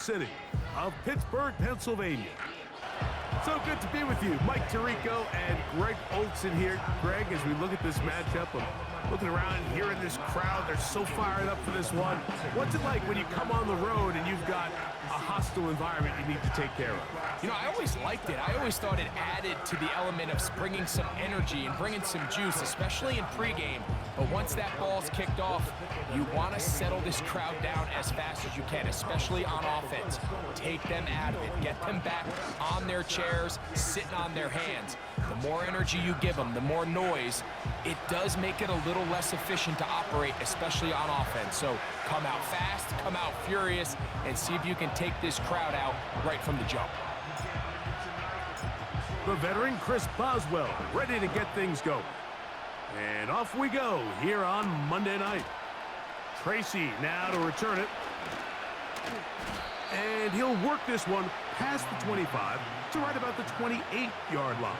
City of Pittsburgh, Pennsylvania. So good to be with you. Mike Tirico and Greg Olson here. Greg, as we look at this matchup, I'm looking around here in this crowd. They're so fired up for this one. What's it like when you come on the road and you've got a hostile environment you need to take care of? You know, I always liked it. I always thought it added to the element of bringing some energy and bringing some juice, especially in pregame. But once that ball's kicked off, you want to settle this crowd down as fast as you can, especially on offense. Take them out of it. Get them back on their chairs, sitting on their hands. The more energy you give them, the more noise, it does make it a little less efficient to operate, especially on offense. So come out fast, come out furious, and see if you can take this crowd out right from the jump. The veteran Chris Boswell ready to get things going. And off we go here on Monday night. Tracy now to return it. And he'll work this one past the 25 to right about the 28-yard line.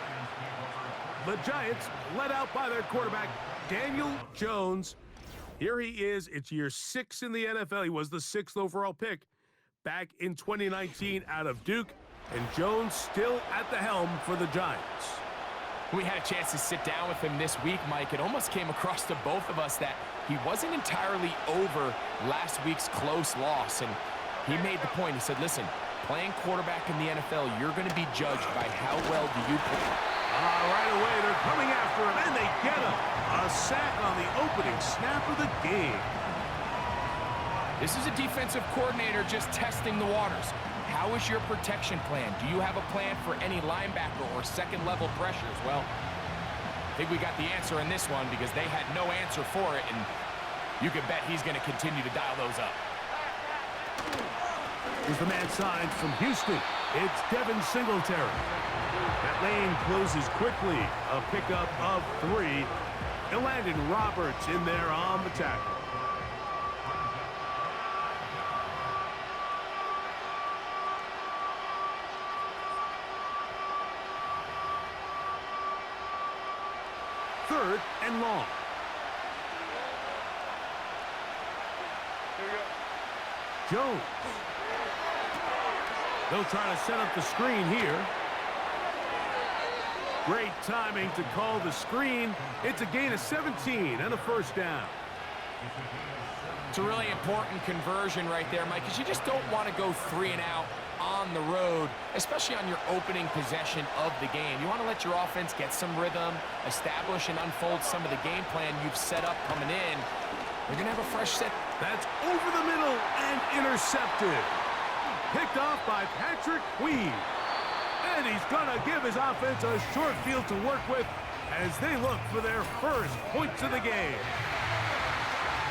The Giants led out by their quarterback, Daniel Jones. Here he is. It's year 6 in the NFL. He was the 6th overall pick back in 2019 out of Duke. And Jones still at the helm for the Giants. We had a chance to sit down with him this week, Mike. It almost came across to both of us that he wasn't entirely over last week's close loss. And he made the point. He said, listen, playing quarterback in the NFL, you're going to be judged by how well do you play. Right away, they're coming after him, and they get him. A sack on the opening snap of the game. This is a defensive coordinator just testing the waters. How is your protection plan? Do you have a plan for any linebacker or second-level pressures? Well, I think we got the answer in this one because they had no answer for it, and you can bet he's going to continue to dial those up. Here's the man signed from Houston. It's Devin Singletary. That lane closes quickly. A pickup of 3. And Landon Roberts in there on the tackle. Third and long. Jones. They'll try to set up the screen here. Great timing to call the screen. It's a gain of 17 and a first down. It's a really important conversion right there, Mike, because you just don't want to go 3 and out on the road, especially on your opening possession of the game. You want to let your offense get some rhythm, establish and unfold some of the game plan you've set up coming in. They're going to have a fresh set. That's over the middle and intercepted. Picked off by Patrick Queen. And he's going to give his offense a short field to work with as they look for their first points of the game.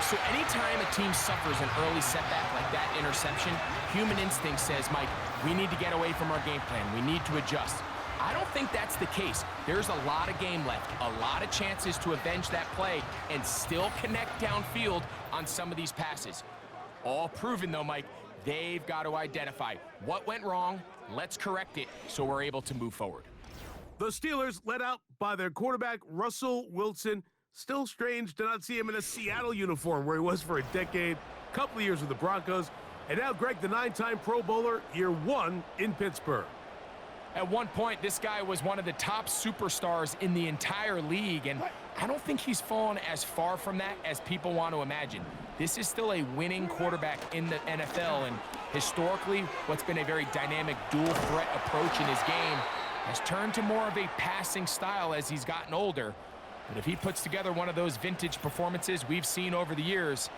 So anytime a team suffers an early setback like that interception, human instinct says, Mike, we need to get away from our game plan. We need to adjust. I don't think that's the case. There's a lot of game left, a lot of chances to avenge that play and still connect downfield on some of these passes. All proven, though, Mike, they've got to identify what went wrong. Let's correct it so we're able to move forward. The Steelers led out by their quarterback, Russell Wilson. Still strange to not see him in a Seattle uniform where he was for a decade, couple of years with the Broncos. And now Greg, the 9-time Pro Bowler, year 1 in Pittsburgh. At one point, this guy was one of the top superstars in the entire league, and I don't think he's fallen as far from that as people want to imagine. This is still a winning quarterback in the NFL, and historically, what's been a very dynamic dual-threat approach in his game has turned to more of a passing style as he's gotten older. But if he puts together one of those vintage performances we've seen over the years,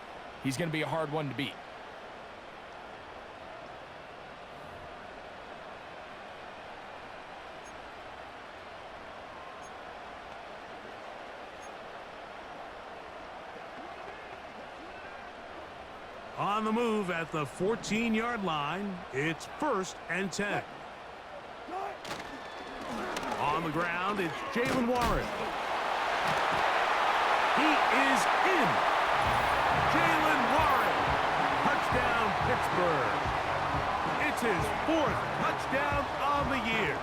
he's going to be a hard one to beat. On the move at the 14-yard line, it's 1st and 10. On the ground, it's Jalen Warren. He is in. Jalen Warren. Touchdown, Pittsburgh. It's his 4th touchdown on the year.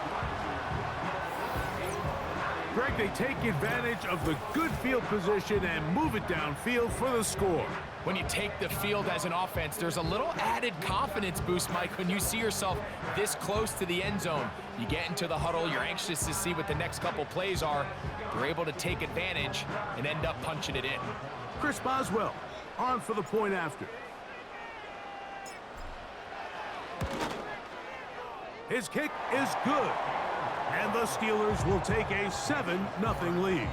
Greg, they take advantage of the good field position and move it downfield for the score. When you take the field as an offense, there's a little added confidence boost, Mike, when you see yourself this close to the end zone. You get into the huddle, you're anxious to see what the next couple plays are. You're able to take advantage and end up punching it in. Chris Boswell on for the point after. His kick is good, and the Steelers will take a 7-0 lead.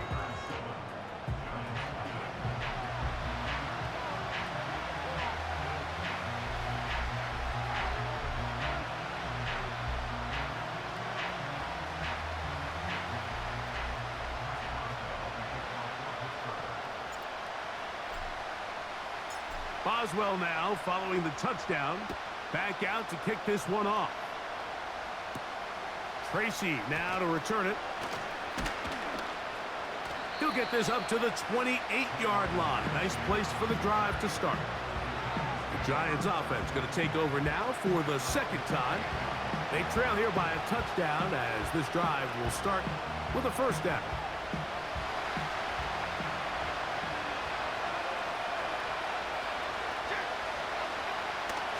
Boswell now following the touchdown. Back out to kick this one off. Tracy now to return it. He'll get this up to the 28-yard line. Nice place for the drive to start. The Giants offense going to take over now for the second time. They trail here by a touchdown as this drive will start with a first down.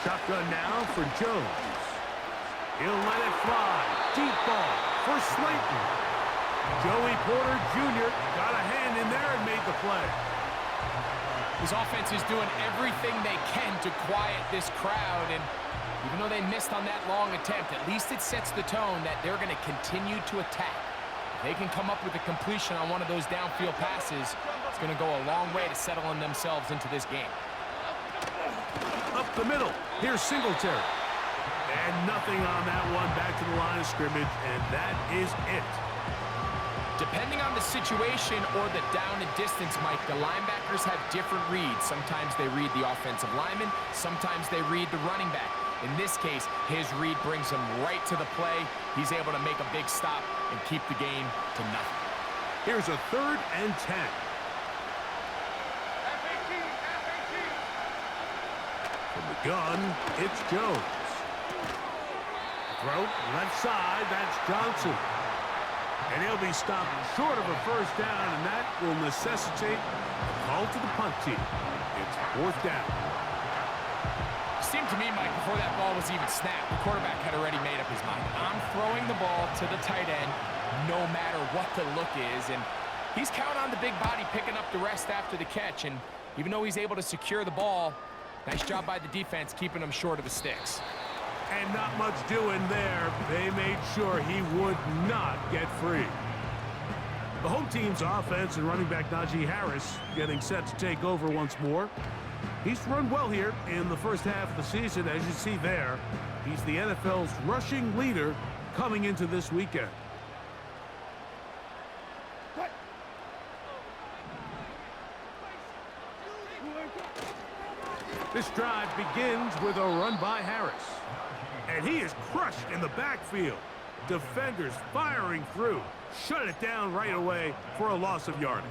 Shotgun now for Jones. He'll let it fly. Deep ball for Slayton. Joey Porter Jr. got a hand in there and made the play. This offense is doing everything they can to quiet this crowd, and even though they missed on that long attempt, at least it sets the tone that they're going to continue to attack. If they can come up with a completion on one of those downfield passes, it's going to go a long way to settling themselves into this game. Up the middle. Here's Singletary. And nothing on that one. Back to the line of scrimmage, and that is it. Depending on the situation or the down and distance, Mike, the linebackers have different reads. Sometimes they read the offensive lineman. Sometimes they read the running back. In this case, his read brings him right to the play. He's able to make a big stop and keep the game to nothing. Here's a 3rd and 10. From the gun, it's Jones. Throw, left side, that's Johnson. And he'll be stopped short of a first down, and that will necessitate a call to the punt team. It's 4th down. Seemed to me, Mike, before that ball was even snapped, the quarterback had already made up his mind. I'm throwing the ball to the tight end no matter what the look is, and he's counting on the big body picking up the rest after the catch, and even though he's able to secure the ball, nice job by the defense keeping him short of the sticks. And not much doing there. They made sure he would not get free. The home team's offense and running back Najee Harris getting set to take over once more. He's run well here in the first half of the season. As you see there, he's the NFL's rushing leader coming into this weekend. This drive begins with a run by Harris. And he is crushed in the backfield. Defenders firing through. Shut it down right away for a loss of yardage.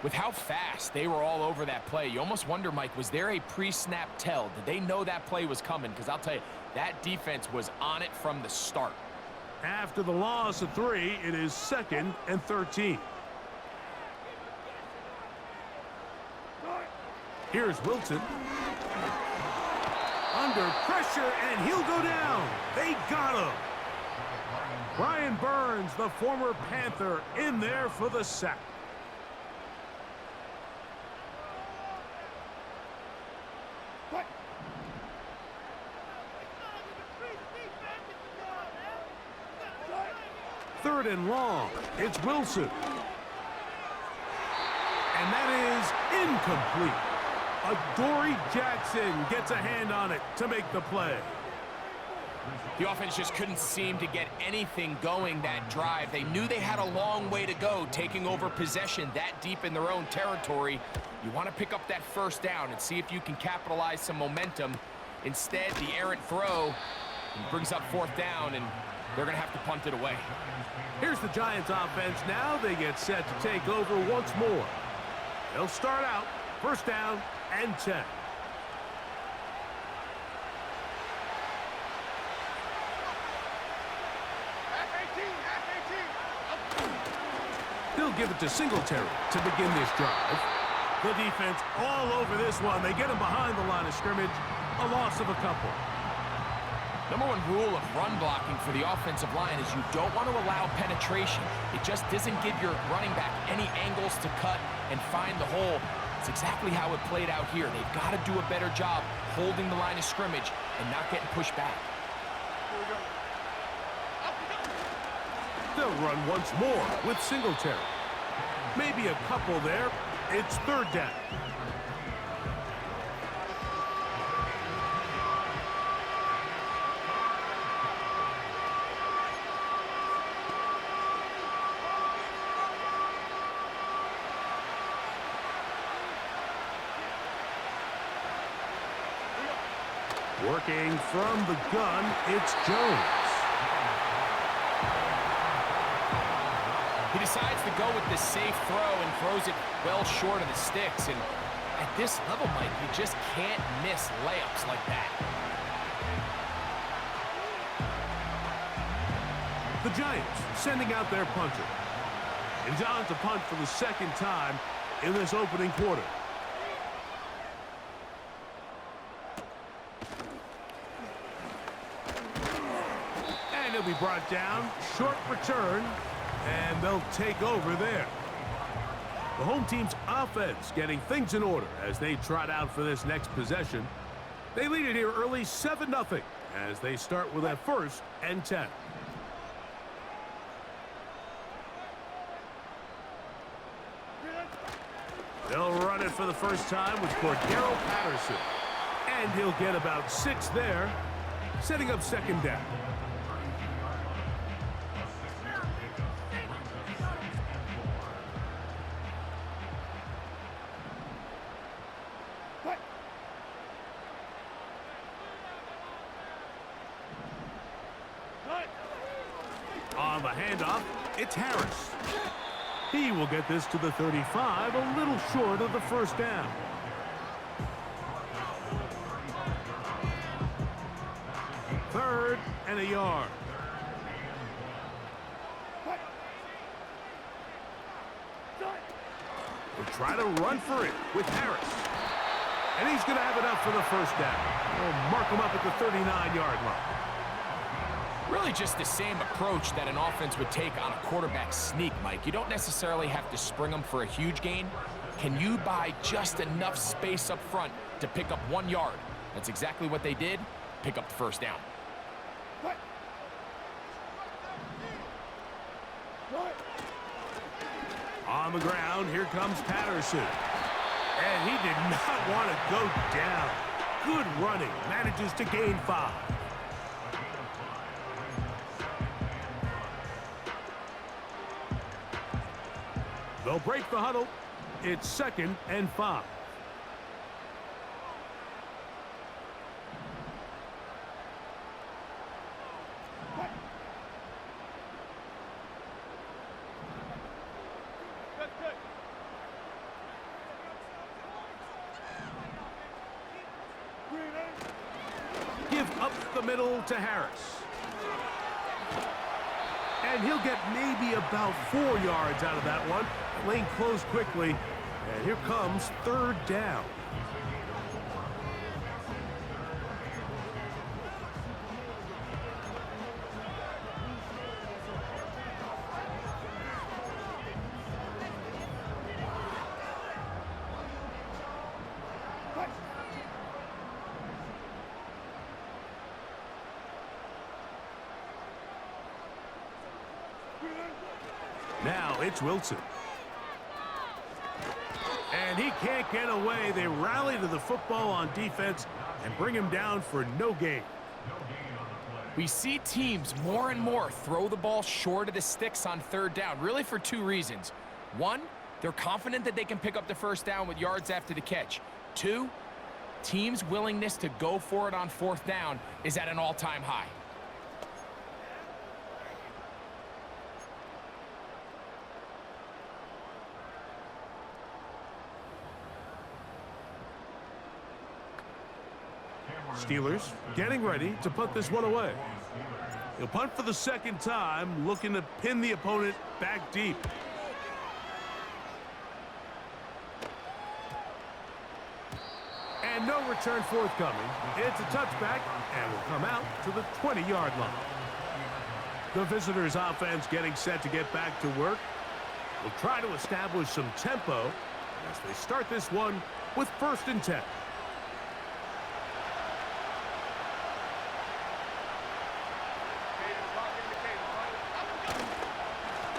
With how fast they were all over that play, you almost wonder, Mike, was there a pre-snap tell? Did they know that play was coming? Because I'll tell you, that defense was on it from the start. After the loss of 3, it is 2nd and 13. Here's Wilson. Under pressure, and he'll go down. They got him. Brian Burns, the former Panther, in there for the sack. Third and long. It's Wilson. And that is incomplete. Adoree Jackson gets a hand on it to make the play. The offense just couldn't seem to get anything going that drive. They knew they had a long way to go, taking over possession that deep in their own territory. You want to pick up that first down and see if you can capitalize some momentum. Instead, the errant throw brings up 4th down, and they're going to have to punt it away. Here's the Giants offense now. They get set to take over once more. They'll start out 1st down and 10. They'll give it to Singletary to begin this drive. The defense all over this one. They get him behind the line of scrimmage. A loss of a couple. Number one rule of run blocking for the offensive line is you don't want to allow penetration. It just doesn't give your running back any angles to cut and find the hole. It's exactly how it played out here. They've got to do a better job holding the line of scrimmage and not getting pushed back. They'll run once more with Singletary. Maybe a couple there. It's third down. Working from the gun, it's Jones. He decides to go with this safe throw and throws it well short of the sticks. And at this level, Mike, you just can't miss layups like that. The Giants sending out their punter. And it's on to punt for the second time in this opening quarter. And he'll be brought down. Short return. And they'll take over there. The home team's offense getting things in order as they trot out for this next possession. They lead it here early 7-0 as they start with a 1st and 10. They'll run it for the first time with Cordero Patterson. And he'll get about 6 there, setting up second down. On the handoff, it's Harris. He will get this to the 35, a little short of the first down. Third and a yard. We'll try to run for it with Harris. And he's going to have enough for the first down. We'll mark him up at the 39-yard line. Really just the same approach that an offense would take on a quarterback sneak, Mike. You don't necessarily have to spring them for a huge gain. Can you buy just enough space up front to pick up 1 yard? That's exactly what they did. Pick up the first down. On the ground, here comes Patterson. And he did not want to go down. Good running. Manages to gain 5. They'll break the huddle. It's 2nd and 5. Give up the middle to Harris. And he'll get maybe about 4 yards out of that one. Lane closed quickly. And here comes third down. Now it's Wilson. And he can't get away. They rally to the football on defense and bring him down for no gain. We see teams more and more throw the ball short of the sticks on third down, really for 2 reasons. 1, they're confident that they can pick up the first down with yards after the catch. 2, teams' willingness to go for it on 4th down is at an all-time high. Steelers getting ready to put this one away. He'll punt for the second time, looking to pin the opponent back deep. return forthcoming. It's a touchback and will come out to the 20-yard line. The visitors' offense getting set to get back to work. Will try to establish some tempo as they start this one with 1st and 10.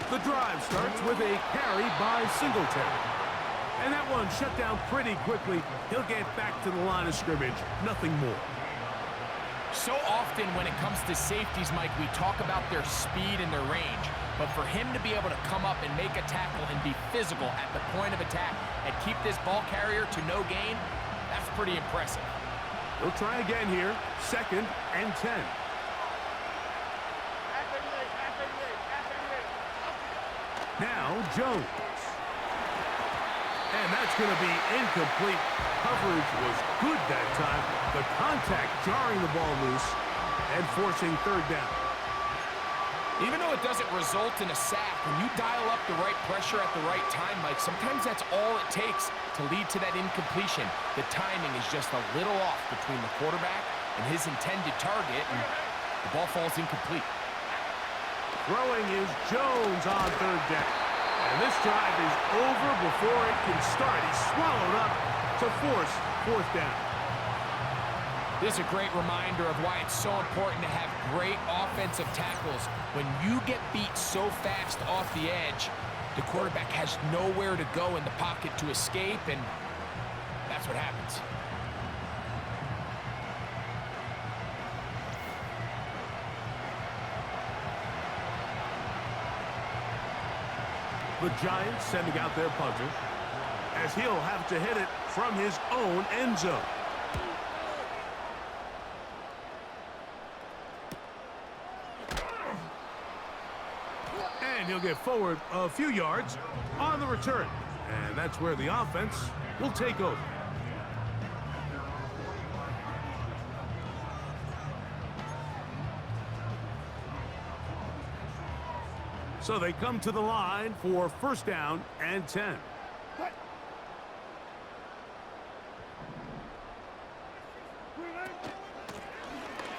The drive starts with a carry by Singletary. And that one shut down pretty quickly. He'll get back to the line of scrimmage. Nothing more. So often when it comes to safeties, Mike, we talk about their speed and their range. But for him to be able to come up and make a tackle and be physical at the point of attack and keep this ball carrier to no gain, that's pretty impressive. We'll try again here. 2nd and 10. Now Jones. And that's going to be incomplete. Coverage was good that time. The contact jarring the ball loose and forcing 3rd down. Even though it doesn't result in a sack, when you dial up the right pressure at the right time, Mike, sometimes that's all it takes to lead to that incompletion. The timing is just a little off between the quarterback and his intended target, and the ball falls incomplete. Throwing is Jones on 3rd down. And this drive is over before it can start. He's swallowed up to force 4th down. This is a great reminder of why it's so important to have great offensive tackles. When you get beat so fast off the edge, the quarterback has nowhere to go in the pocket to escape, and that's what happens. The Giants sending out their punter as he'll have to hit it from his own end zone. And he'll get forward a few yards on the return. And that's where the offense will take over. So they come to the line for 1st down and 10.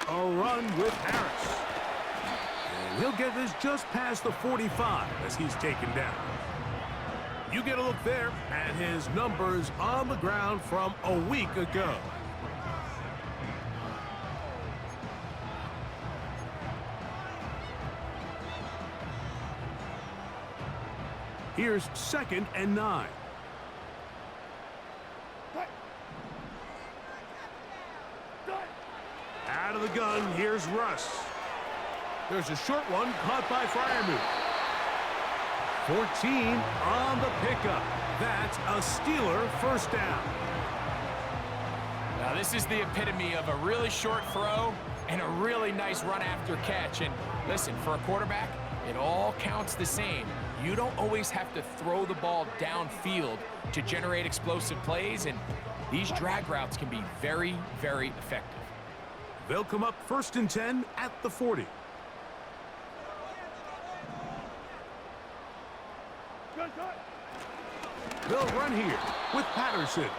A run with Harris. And he'll get this just past the 45 as he's taken down. You get a look there at his numbers on the ground from a week ago. Here's 2nd and 9. Out of the gun, here's Russ. There's a short one caught by Freiermuth. 14 on the pickup. That's a Steeler 1st down. Now this is the epitome of a really short throw and a really nice run after catch. And listen, for a quarterback, it all counts the same. You don't always have to throw the ball downfield to generate explosive plays, and these drag routes can be very, very effective. They'll come up 1st and 10 at the 40. They'll run here with Patterson.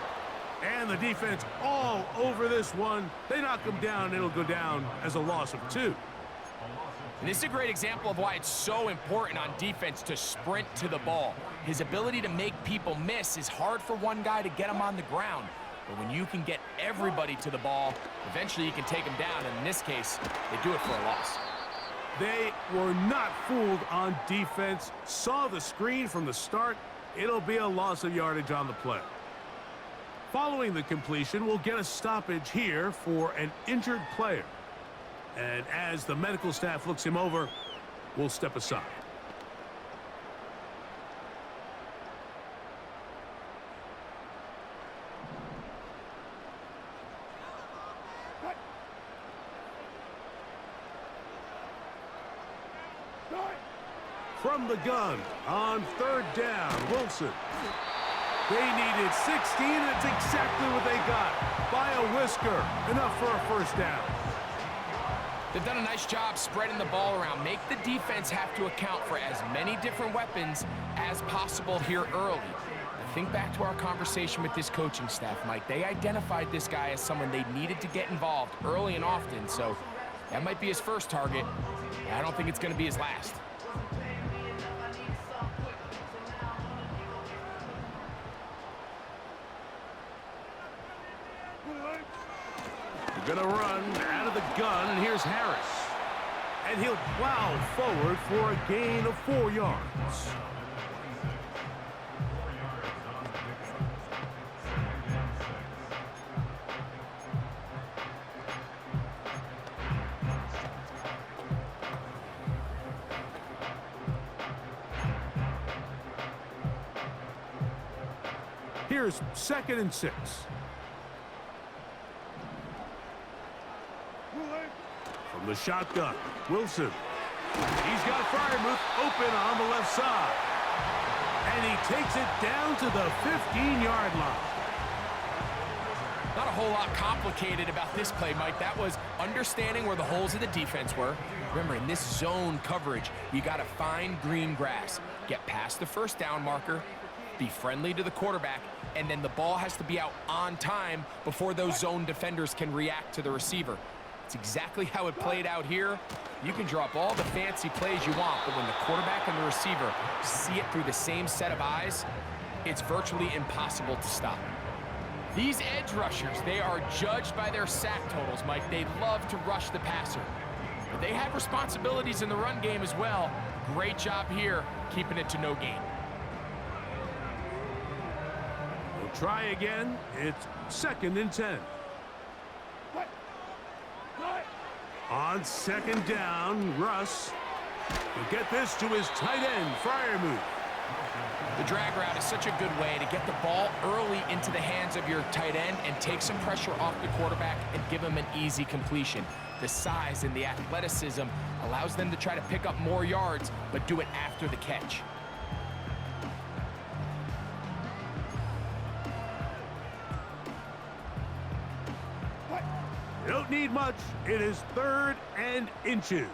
And the defense all over this one. They knock him down. It'll go down as a loss of 2. And this is a great example of why it's so important on defense to sprint to the ball. His ability to make people miss is hard for one guy to get him on the ground. But when you can get everybody to the ball, eventually you can take him down. And in this case, they do it for a loss. They were not fooled on defense. Saw the screen from the start. It'll be a loss of yardage on the play. Following the completion, we'll get a stoppage here for an injured player. And as the medical staff looks him over, we'll step aside. From the gun on 3rd down, Wilson. They needed 16, and it's exactly what they got. By a whisker, enough for a 1st down. They've done a nice job spreading the ball around. Make the defense have to account for as many different weapons as possible here early. think back to our conversation with this coaching staff, Mike. They identified this guy as someone they needed to get involved early and often, so that might be his first target. I don't think it's going to be his last. They're going to run out of the gun, and here's Harris. And he'll plow forward for a gain of 4 yards. Here's 2nd and 6. From the shotgun, Wilson. He's got Freiermuth open on the left side. And he takes it down to the 15-yard line. Not a whole lot complicated about this play, Mike. That was understanding where the holes of the defense were. Remember, in this zone coverage, you got to find green grass. Get past the first down marker, be friendly to the quarterback, and then the ball has to be out on time before those zone defenders can react to the receiver. It's exactly how it played out here. You can draw up all the fancy plays you want, but when the quarterback and the receiver see it through the same set of eyes, it's virtually impossible to stop. These edge rushers, they are judged by their sack totals, Mike. They love to rush the passer. But they have responsibilities in the run game as well. Great job here, keeping it to no gain. We'll try again. It's 2nd and 10. On 2nd down, Russ will get this to his tight end, Freiermuth. The drag route is such a good way to get the ball early into the hands of your tight end and take some pressure off the quarterback and give him an easy completion. The size and the athleticism allows them to try to pick up more yards, but do it after the catch. You don't need much. It is 3rd and inches.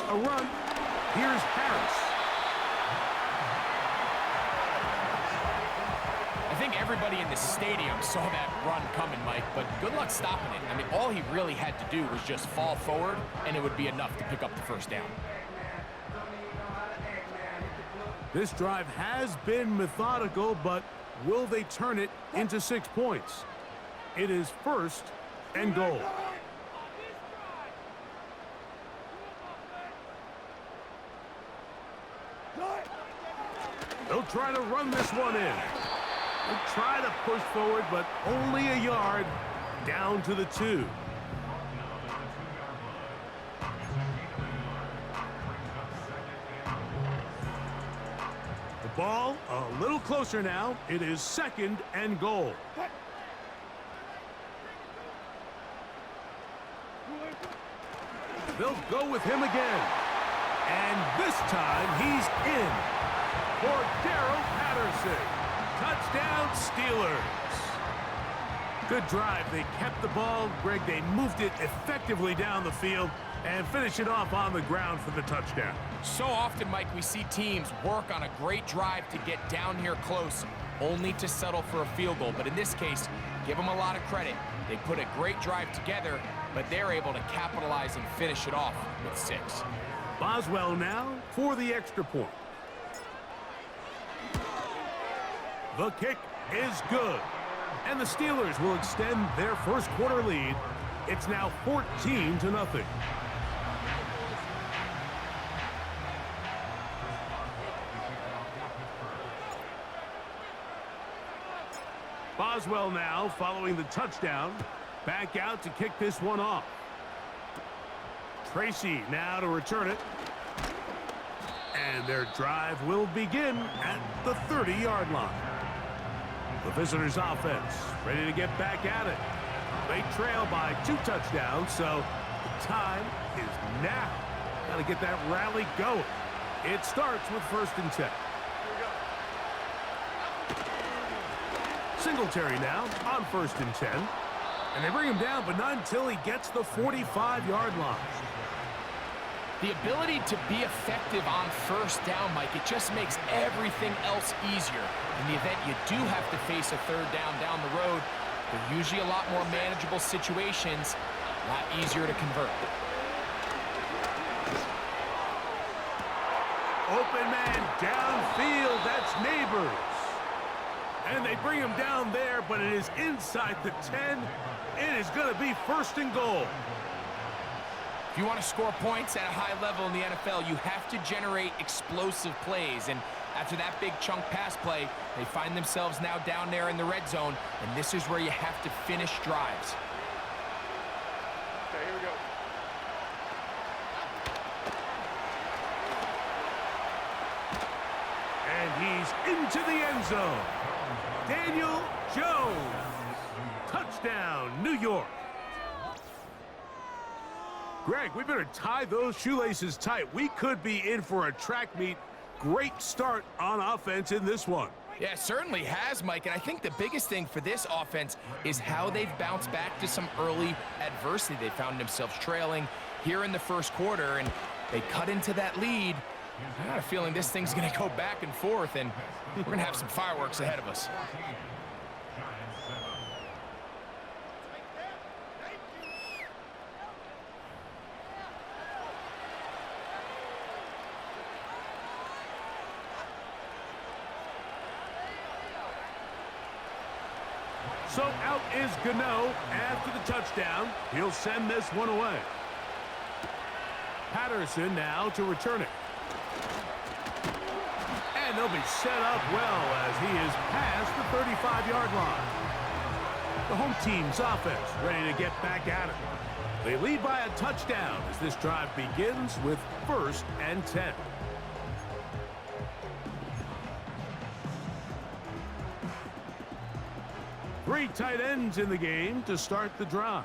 A run. Here's Harris. I think everybody in the stadium saw that run coming, Mike, but good luck stopping it. I mean, all he really had to do was just fall forward, and it would be enough to pick up the first down. This drive has been methodical, but will they turn it into 6 points? It is 1st and goal. They'll try to run this one in. They'll try to push forward, but only a yard down to the 2. The ball a little closer now. It is 2nd and goal. They'll go with him again. And this time he's in. For Darrell Patterson. Touchdown, Steelers. Good drive. They kept the ball. Greg, they moved it effectively down the field and finish it off on the ground for the touchdown. So often, Mike, we see teams work on a great drive to get down here close, only to settle for a field goal. But in this case, give them a lot of credit. They put a great drive together, but they're able to capitalize and finish it off with 6. Boswell now for the extra point. The kick is good. And the Steelers will extend their first quarter lead. It's now 14-0. Boswell now following the touchdown. Back out to kick this one off. Tracy now to return it. And their drive will begin at the 30-yard line. The visitors' offense ready to get back at it. They trail by 2 touchdowns, so the time is now. Got to get that rally going. It starts with 1st and 10. Singletary now on 1st and 10. And they bring him down, but not until he gets the 45-yard line. The ability to be effective on first down, Mike, it just makes everything else easier. In the event you do have to face a third down the road, they're usually a lot more manageable situations, a lot easier to convert. Open man downfield, that's Neighbors. And they bring him down there, but it is inside the 10. It is going to be first and goal. If you want to score points at a high level in the NFL, you have to generate explosive plays. And after that big chunk pass play, they find themselves now down there in the red zone, and this is where you have to finish drives. Okay, here we go. And he's into the end zone. Daniel Jones. Touchdown, New York. Greg, we better tie those shoelaces tight. We could be in for a track meet. Great start on offense in this one. Yeah, it certainly has, Mike, and I think the biggest thing for this offense is how they've bounced back to some early adversity. They found themselves trailing here in the first quarter, and they cut into that lead. I got a feeling this thing's going to go back and forth, and we're going to have some fireworks ahead of us. So out is Gano after the touchdown. He'll send this one away. Patterson now to return it. And they'll be set up well as he is past the 35-yard line. The home team's offense ready to get back at it. They lead by a touchdown as this drive begins with 1st and 10. Three tight ends in the game to start the drive.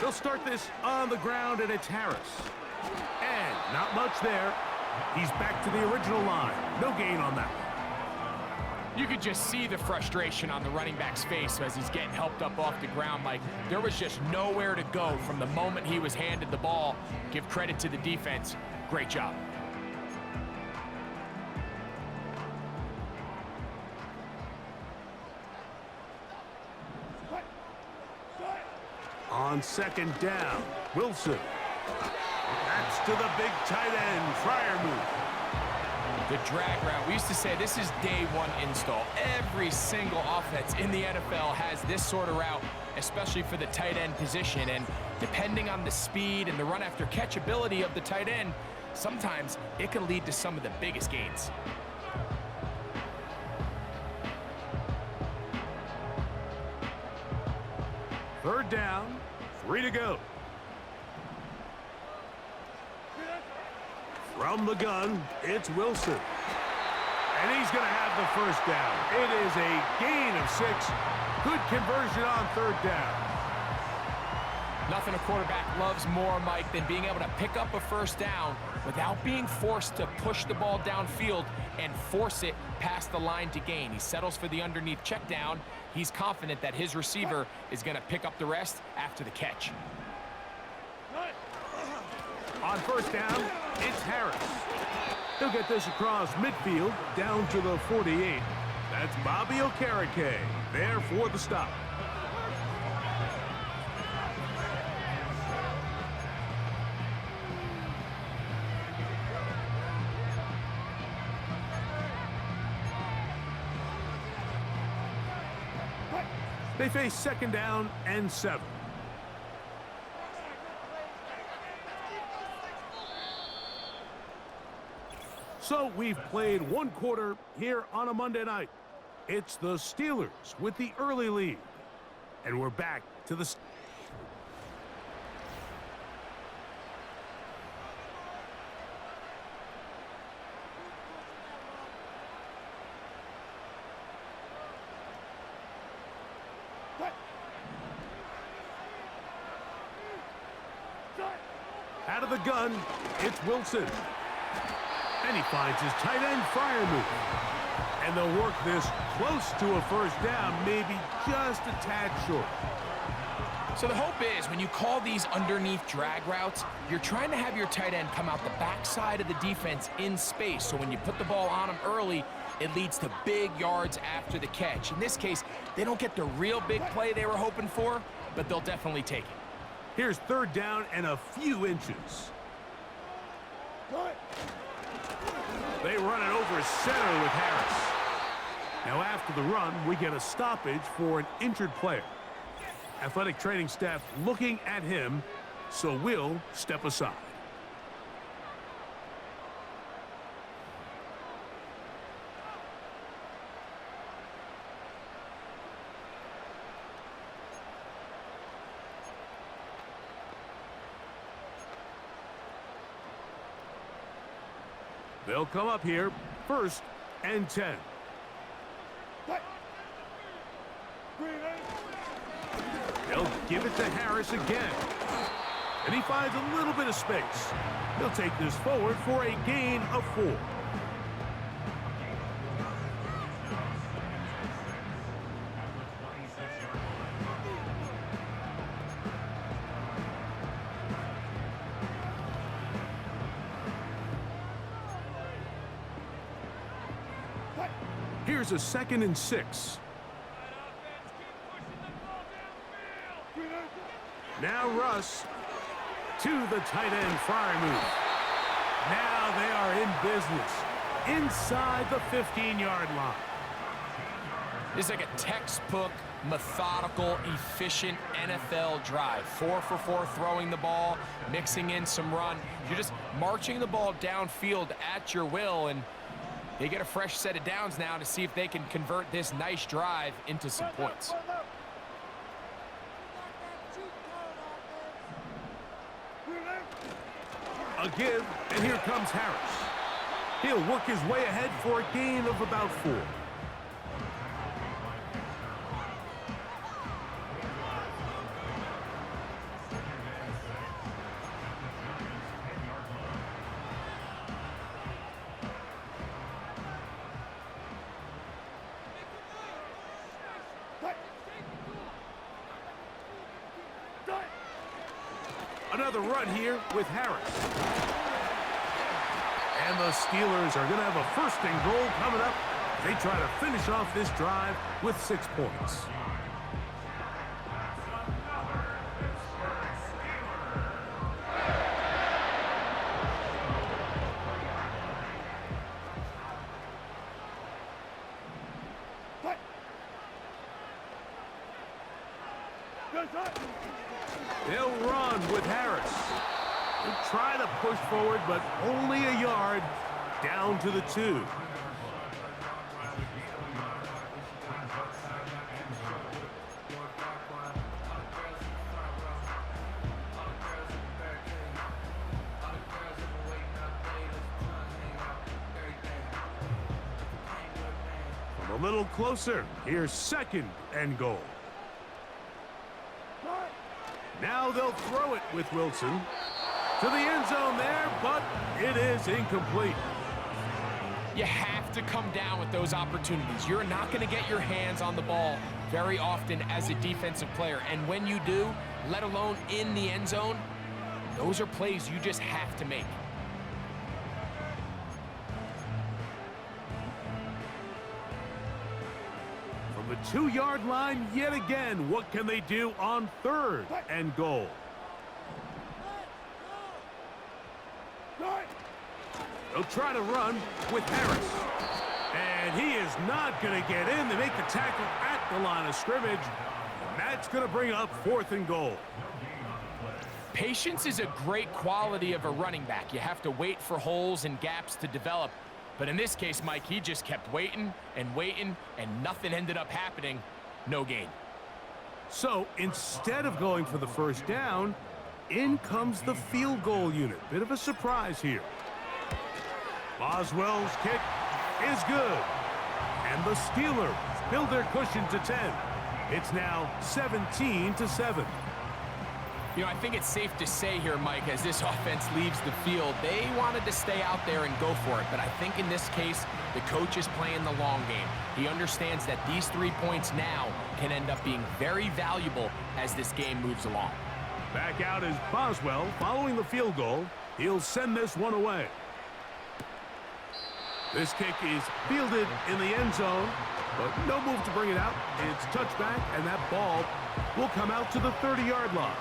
They'll start this on the ground, and it's Harris. And not much there. He's back to the original line. No gain on that one. You could just see the frustration on the running back's face as he's getting helped up off the ground. Like, there was just nowhere to go from the moment he was handed the ball. Give credit to the defense. Great job. On 2nd down, Wilson. That's to the big tight end, Freiermuth. The drag route. We used to say this is day one install. Every single offense in the NFL has this sort of route, especially for the tight end position. And depending on the speed and the run after catch ability of the tight end, sometimes it can lead to some of the biggest gains. Third down, 3 to go. From the gun, it's Wilson. And he's going to have the first down. It is a gain of 6. Good conversion on 3rd down. Nothing a quarterback loves more, Mike, than being able to pick up a first down without being forced to push the ball downfield and force it past the line to gain. He settles for the underneath check down. He's confident that his receiver is going to pick up the rest after the catch. On 1st down, it's Harris. He'll get this across midfield down to the 48. That's Bobby Okereke there for the stop. They face 2nd down and 7. So we've played 1 quarter here on a Monday night. It's the Steelers with the early lead. And we're back to the... Out of the gun, it's Wilson. And he finds his tight end fire move. And they'll work this close to a first down, maybe just a tad short. So the hope is when you call these underneath drag routes, you're trying to have your tight end come out the backside of the defense in space. So when you put the ball on him early, it leads to big yards after the catch. In this case, they don't get the real big play they were hoping for, but they'll definitely take it. Here's third down and a few inches. They run it over center with Harris. Now after the run, we get a stoppage for an injured player. Athletic training staff looking at him, so we'll step aside. They'll come up here, 1st and 10. They'll give it to Harris again. And he finds a little bit of space. He'll take this forward for a gain of 4. Here's a 2nd and 6. Now Russ to the tight end fire move. Now they are in business inside the 15-yard line. This is like a textbook, methodical, efficient NFL drive. 4 for 4 throwing the ball, mixing in some run. You're just marching the ball downfield at your will, and they get a fresh set of downs now to see if they can convert this nice drive into some points. A give, and here comes Harris. He'll work his way ahead for a gain of about 4. Another run here with Harris. And the Steelers are going to have a 1st and goal coming up. They try to finish off this drive with 6 points. They'll run with Harris. They'll try to push forward, but only a yard down to the 2. From a little closer, here's 2nd and goal. Now they'll throw it with Wilson. To the end zone there, but it is incomplete. You have to come down with those opportunities. You're not going to get your hands on the ball very often as a defensive player. And when you do, let alone in the end zone, those are plays you just have to make. From the 2-yard line yet again, what can they do on 3rd and goal? They'll try to run with Harris. And he is not going to get in. They make the tackle at the line of scrimmage. And that's going to bring up 4th and goal. Patience is a great quality of a running back. You have to wait for holes and gaps to develop. But in this case, Mike, he just kept waiting, and nothing ended up happening. No gain. So instead of going for the 1st down, in comes the field goal unit. Bit of a surprise here. Boswell's kick is good. And the Steelers build their cushion to 10. It's now 17-7. You know, I think it's safe to say here, Mike, as this offense leaves the field, they wanted to stay out there and go for it. But I think in this case, the coach is playing the long game. He understands that these 3 points now can end up being very valuable as this game moves along. Back out is Boswell following the field goal. He'll send this one away. This kick is fielded in the end zone, but no move to bring it out. It's touchback, and that ball will come out to the 30-yard line.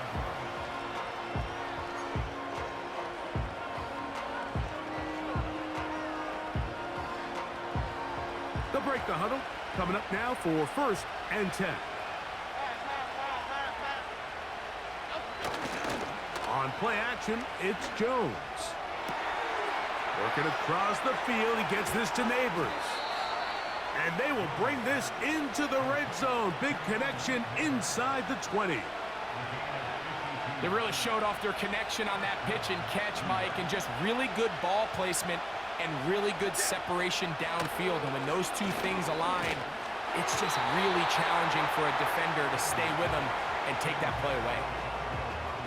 They'll break the huddle. Coming up now for 1st and 10. On play action, it's Jones. Working across the field, he gets this to Neighbors. And they will bring this into the red zone. Big connection inside the 20. They really showed off their connection on that pitch and catch, Mike, and just really good ball placement and really good separation downfield. And when those two things align, it's just really challenging for a defender to stay with them and take that play away.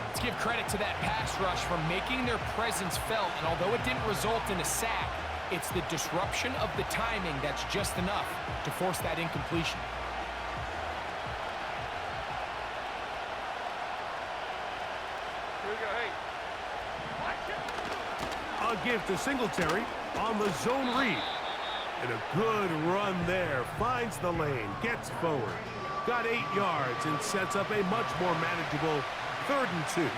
Let's give credit to that pass rush for making their presence felt, and although it didn't result in a sack, it's the disruption of the timing that's just enough to force that incompletion. A give to Singletary on the zone read. And a good run there. Finds the lane, gets forward. Got 8 yards and sets up a much more manageable 3rd and 2.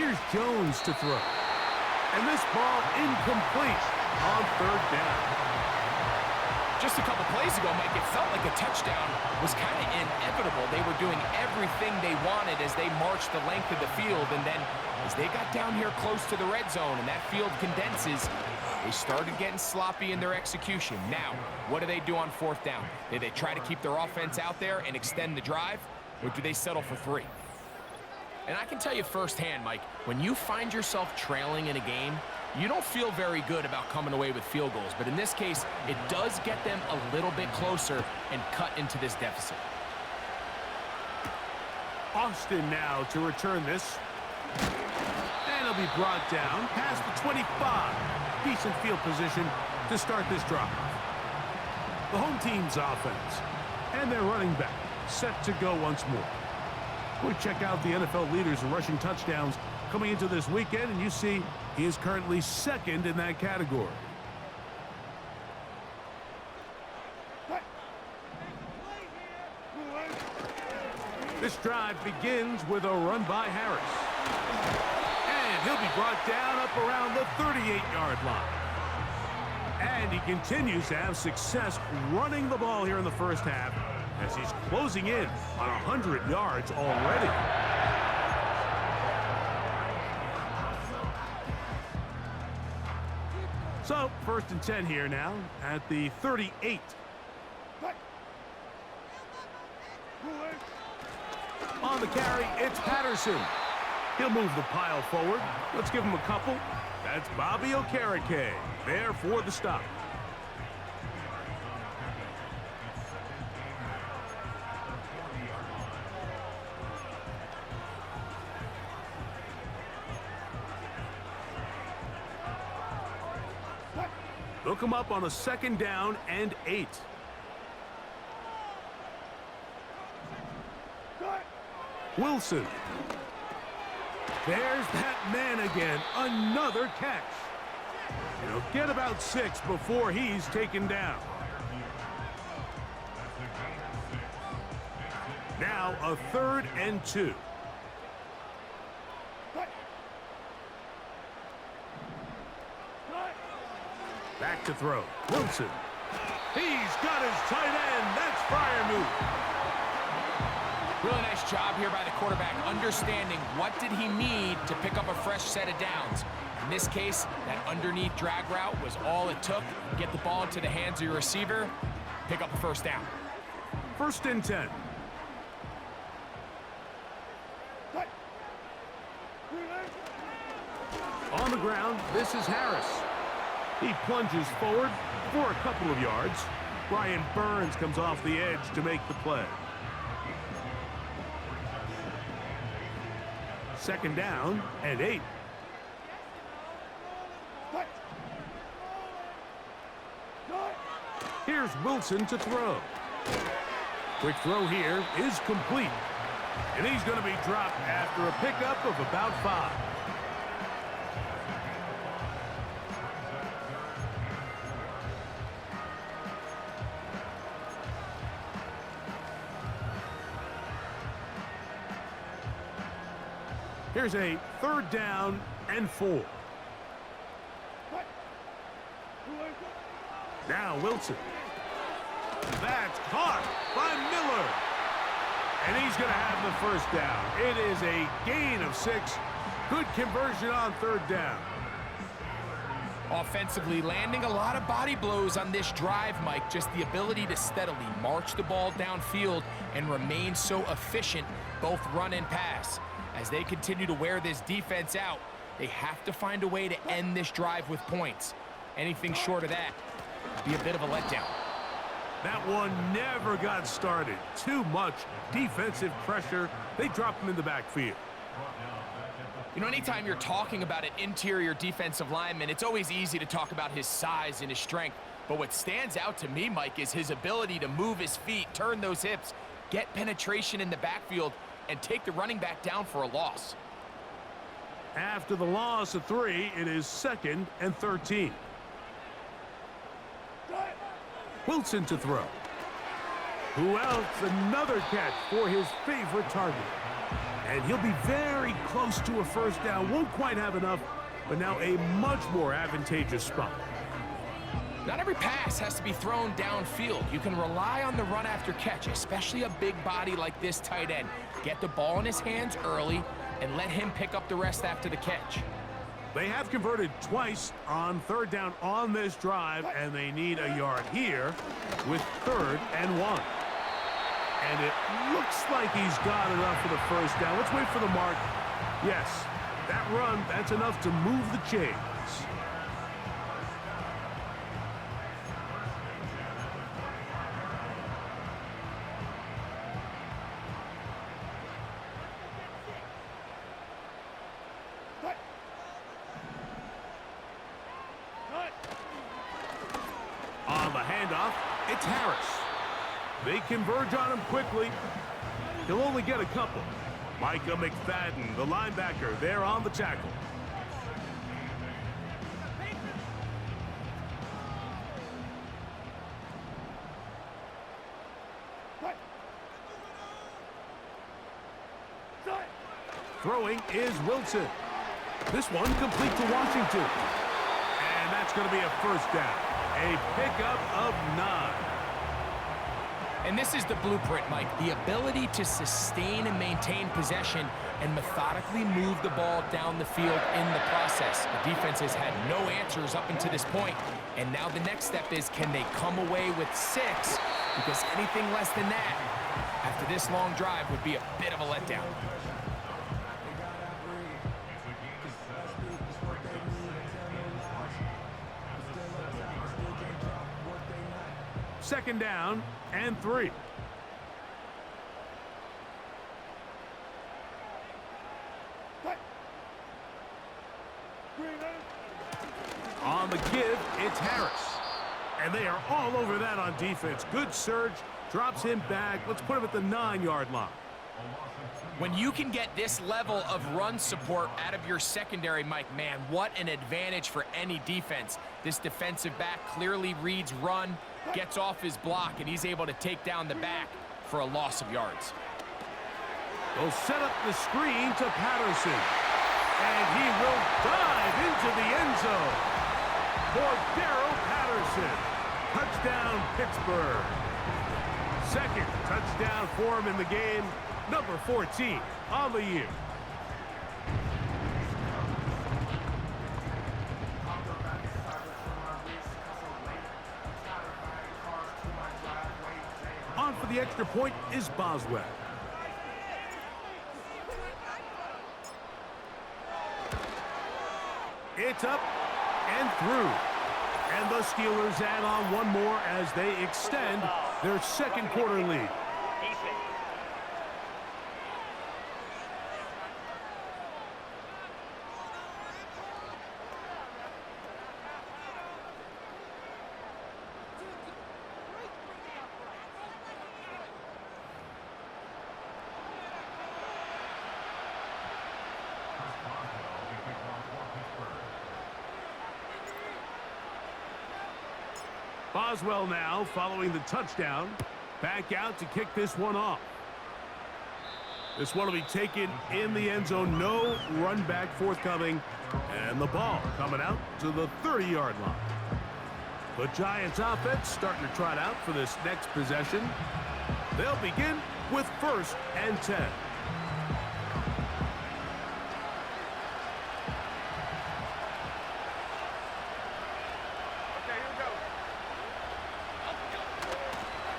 Here's Jones to throw. And this ball incomplete on 3rd down. Just a couple plays ago, Mike, it felt like a touchdown was kind of inevitable. They were doing everything they wanted as they marched the length of the field, and then as they got down here close to the red zone and that field condenses, they started getting sloppy in their execution. Now, what do they do on 4th down? Do they try to keep their offense out there and extend the drive, or do they settle for 3? And I can tell you firsthand, Mike, when you find yourself trailing in a game, you don't feel very good about coming away with field goals. But in this case, it does get them a little bit closer and cut into this deficit. Austin now to return this. And he'll be brought down past the 25. Decent field position to start this drive. The home team's offense and their running back set to go once more. We check out the NFL leaders in rushing touchdowns coming into this weekend, and you see he is currently 2nd in that category. This drive begins with a run by Harris. And he'll be brought down up around the 38-yard line. And he continues to have success running the ball here in the first half as he's closing in on 100 yards already. So, 1st and 10 here now at the 38. On the carry, it's Patterson. He'll move the pile forward. Let's give him a couple. That's Bobby Okereke there for the stop. They'll come up on a 2nd down and 8. Wilson. There's that man again. Another catch. He'll get about 6 before he's taken down. Now a 3rd and 2. Back to throw. Wilson. He's got his tight end. That's Freiermuth. Really nice job here by the quarterback, understanding what did he need to pick up a fresh set of downs. In this case, that underneath drag route was all it took. Get the ball into the hands of your receiver, pick up a 1st down. 1st and 10. On the ground, this is Harris. He plunges forward for a couple of yards. Brian Burns comes off the edge to make the play. Second down and 8. Here's Wilson to throw. Quick throw here is complete. And he's going to be dropped after a pickup of about 5. Here's a 3rd down and 4. Now Wilson. That's caught by Miller. And he's going to have the 1st down. It is a gain of 6. Good conversion on 3rd down. Offensively, landing a lot of body blows on this drive, Mike. Just the ability to steadily march the ball downfield and remain so efficient, both run and pass. As they continue to wear this defense out, they have to find a way to end this drive with points. Anything short of that would be a bit of a letdown. That one never got started. Too much defensive pressure. They dropped him in the backfield. You know, anytime you're talking about an interior defensive lineman, it's always easy to talk about his size and his strength. But what stands out to me, Mike, is his ability to move his feet, turn those hips, get penetration in the backfield, and take the running back down for a loss. After the loss of 3, it is 2nd and 13. Wilson to throw. Who else? Another catch for his favorite target. And he'll be very close to a 1st down. Won't quite have enough, but now a much more advantageous spot. Not every pass has to be thrown downfield. You can rely on the run after catch, especially a big body like this tight end. Get the ball in his hands early and let him pick up the rest after the catch. They have converted twice on 3rd down on this drive, and they need a yard here with 3rd and 1. And it looks like he's got enough for the 1st down. Let's wait for the mark. Yes, that run, that's enough to move the chains. On the handoff, it's Harris. They converge on him quickly. He'll only get a couple. Micah McFadden, the linebacker, there on the tackle. Throwing is Wilson. This one complete to Washington. And that's going to be a 1st down. A pickup of 9. And this is the blueprint, Mike. The ability to sustain and maintain possession and methodically move the ball down the field in the process. The defense has had no answers up until this point. And now the next step is, can they come away with 6? Because anything less than that, after this long drive, would be a bit of a letdown. Second down and 3. On the give, it's Harris. And they are all over that on defense. Good surge, drops him back. Let's put him at the 9-yard line. When you can get this level of run support out of your secondary, Mike, man, what an advantage for any defense. This defensive back clearly reads run, gets off his block, and he's able to take down the back for a loss of yards. They'll set up the screen to Patterson. And he will dive into the end zone. For Darrell Patterson. Touchdown, Pittsburgh. 2nd touchdown for him in the game. Number 14 on the year. On for the extra point is Boswell. It's up and through. And the Steelers add on one more as they extend their 2nd quarter lead. Boswell now following the touchdown. Back out to kick this one off. This one will be taken in the end zone. No run back forthcoming. And the ball coming out to the 30-yard line. The Giants offense starting to trot out for this next possession. They'll begin with 1st and 10.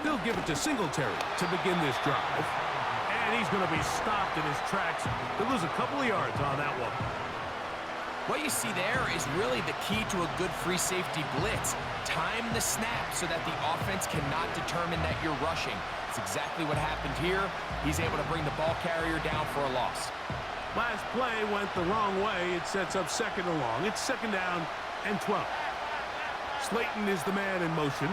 They'll give it to Singletary to begin this drive. And he's going to be stopped in his tracks. He'll lose a couple of yards on that one. What you see there is really the key to a good free safety blitz. Time the snap so that the offense cannot determine that you're rushing. It's exactly what happened here. He's able to bring the ball carrier down for a loss. Last play went the wrong way. It sets up 2nd and long. It's 2nd down and 12. Slayton is the man in motion.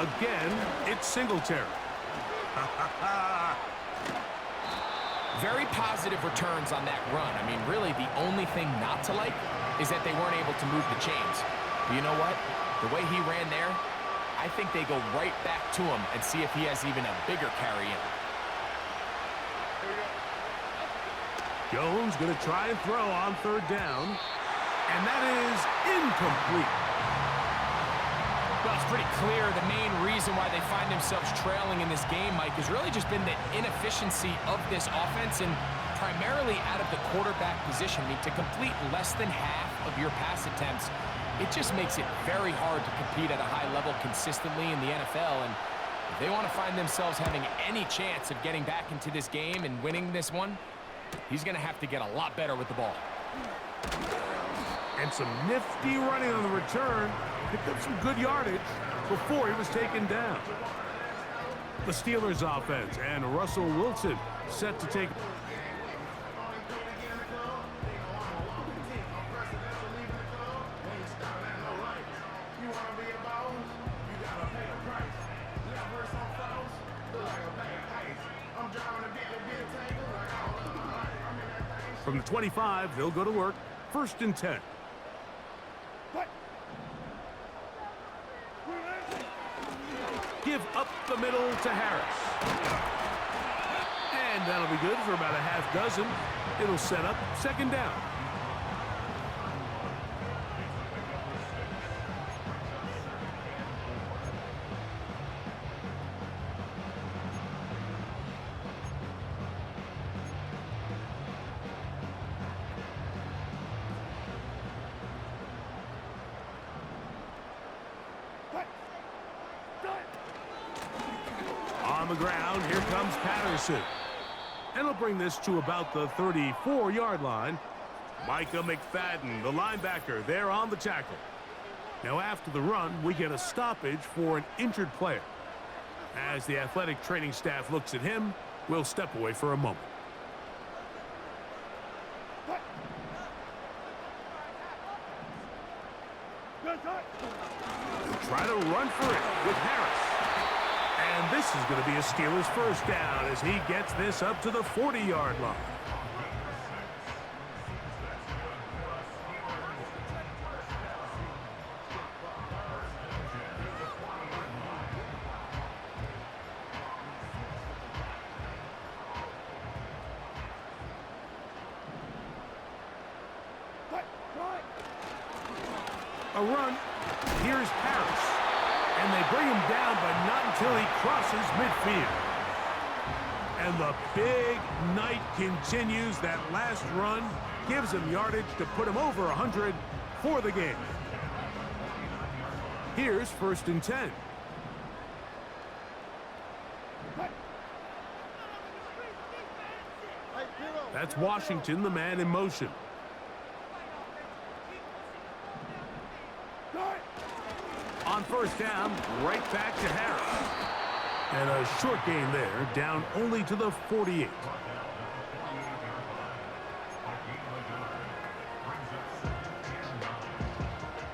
Again, it's Singletary. Very positive returns on that run. I mean, really, the only thing not to like is that they weren't able to move the chains. But you know what? The way he ran there, I think they go right back to him and see if he has even a bigger carry in. Jones going to try and throw on 3rd down. And that is incomplete. Well, it's pretty clear the main reason why they find themselves trailing in this game, Mike, has really just been the inefficiency of this offense and primarily out of the quarterback position. I mean, to complete less than half of your pass attempts, it just makes it very hard to compete at a high level consistently in the NFL. And if they want to find themselves having any chance of getting back into this game and winning this one, he's going to have to get a lot better with the ball. And some nifty running on the return. Picked up some good yardage before he was taken down. The Steelers offense and Russell Wilson set to take. From the 25, they'll go to work. 1st and 10. Give up the middle to Harris. And that'll be good for about a half dozen. It'll set up 2nd down. On the ground, here comes Patterson. And he'll bring this to about the 34-yard line. Micah McFadden, the linebacker, there on the tackle. Now after the run, we get a stoppage for an injured player. As the athletic training staff looks at him, we'll step away for a moment. Try to run for it with Harris. And this is going to be a Steelers 1st down as he gets this up to the 40-yard line. A run. Here's Harris. And they bring him down, but not until he crosses midfield. And the big night continues. That last run gives him yardage to put him over 100 for the game. Here's 1st and 10. That's Washington, the man in motion. On 1st down, right back to Harris. And a short gain there, down only to the 48.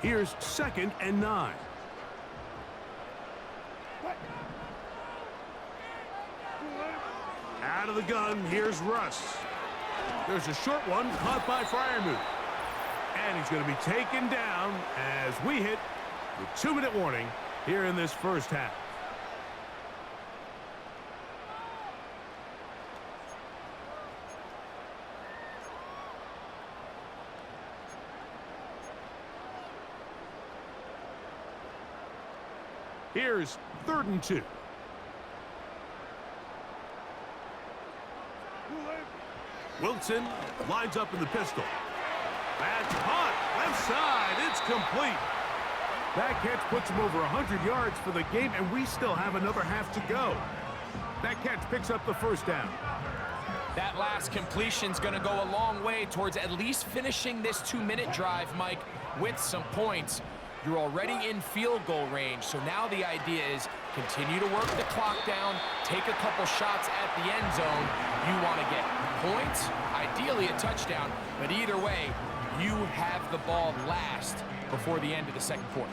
Here's 2nd and 9. Out of the gun, here's Russ. There's a short one caught by Freiermuth. And he's going to be taken down as we hit The 2-minute warning here in this first half. Here's 3rd and 2. Wilson lines up in the pistol. That's caught. Left side. It's complete. That catch puts him over 100 yards for the game, and we still have another half to go. That catch picks up the first down. That last completion's going to go a long way towards at least finishing this 2-minute drive, Mike, with some points. You're already in field goal range, so now the idea is continue to work the clock down, take a couple shots at the end zone. You want to get points, ideally a touchdown, but either way, you have the ball last before the end of the second quarter.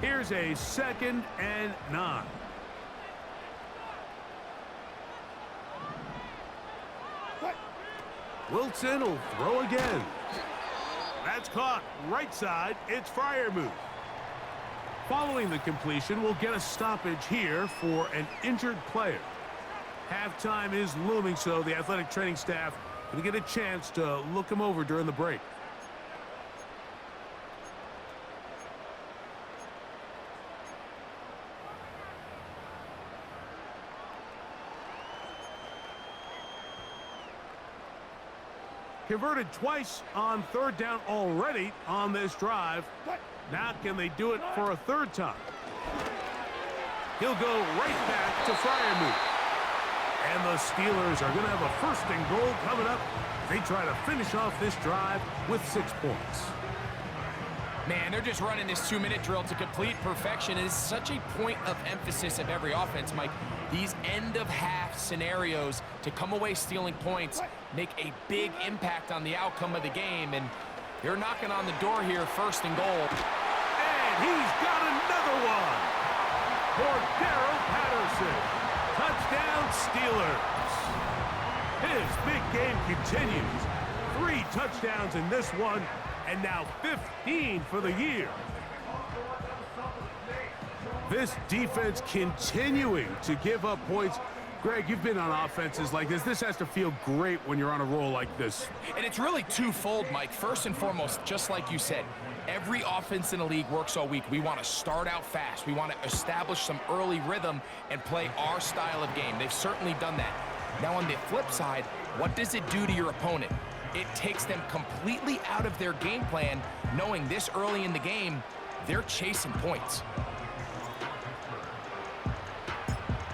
Here's a 2nd and 9. Wilson will throw again. That's caught. Right side. It's Freiermuth. Following the completion, we'll get a stoppage here for an injured player. Halftime is looming, so the athletic training staff will get a chance to look him over during the break. Converted twice on 3rd down already on this drive. Now can they do it for a 3rd time? He'll go right back to Freiermuth. And the Steelers are going to have a 1st and goal coming up. They try to finish off this drive with 6 points. Man, they're just running this 2-minute drill to complete perfection. It is such a point of emphasis of every offense, Mike. These end-of-half scenarios to come away stealing points make a big impact on the outcome of the game. And they're knocking on the door here, 1st and goal. And he's got another one for Darrell Patterson. Touchdown, Steelers. His big game continues. 3 touchdowns in this one, and now 15 for the year. This defense continuing to give up points. Greg, you've been on offenses like this. This has to feel great when you're on a roll like this. And it's really twofold, Mike. First and foremost, just like you said, every offense in the league works all week. We want to start out fast. We want to establish some early rhythm and play our style of game. They've certainly done that. Now, on the flip side, what does it do to your opponent? It takes them completely out of their game plan, knowing this early in the game, they're chasing points.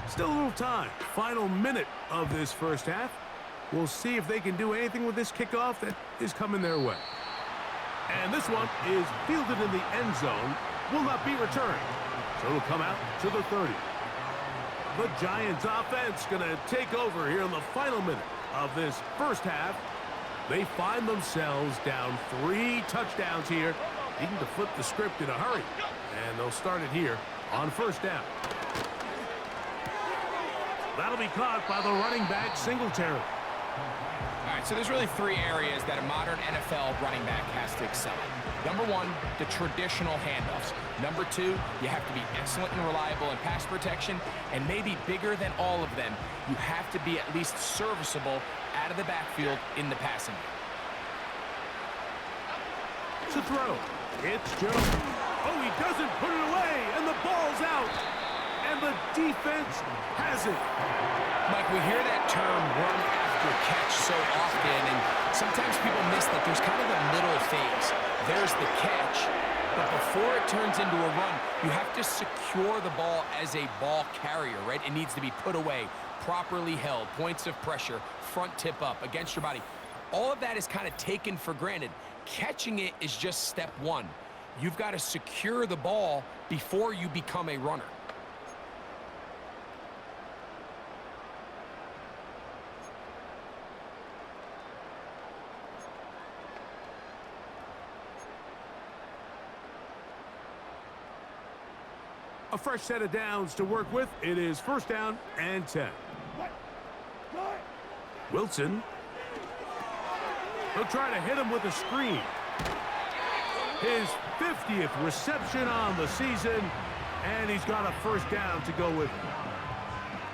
Still a little time. Final minute of this first half. We'll see if they can do anything with this kickoff that is coming their way. And this one is fielded in the end zone. Will not be returned. So it'll come out to the 30. The Giants offense going to take over here in the final minute of this first half. They find themselves down 3 touchdowns here, needing to flip the script in a hurry. And they'll start it here on 1st down. That'll be caught by the running back, Singletary. All right, so there's really 3 areas that a modern NFL running back has to excel in. Number 1, the traditional handoffs. Number 2, you have to be excellent and reliable in pass protection, and maybe bigger than all of them, you have to be at least serviceable out of the backfield in the passing game. To throw, it's Jones. Oh, he doesn't put it away, and the ball's out. And the defense has it. Mike, we hear that term run after catch so often, and sometimes people miss that there's kind of a middle phase. There's the catch, but before it turns into a run, you have to secure the ball as a ball carrier, right? It needs to be put away, properly held, points of pressure, front tip up against your body. All of that is kind of taken for granted. Catching it is just step 1. You've got to secure the ball before you become a runner. A fresh set of downs to work with. It is 1st down and 10. Wilson. He'll try to hit him with a screen. His 50th reception on the season, and he's got a first down to go with.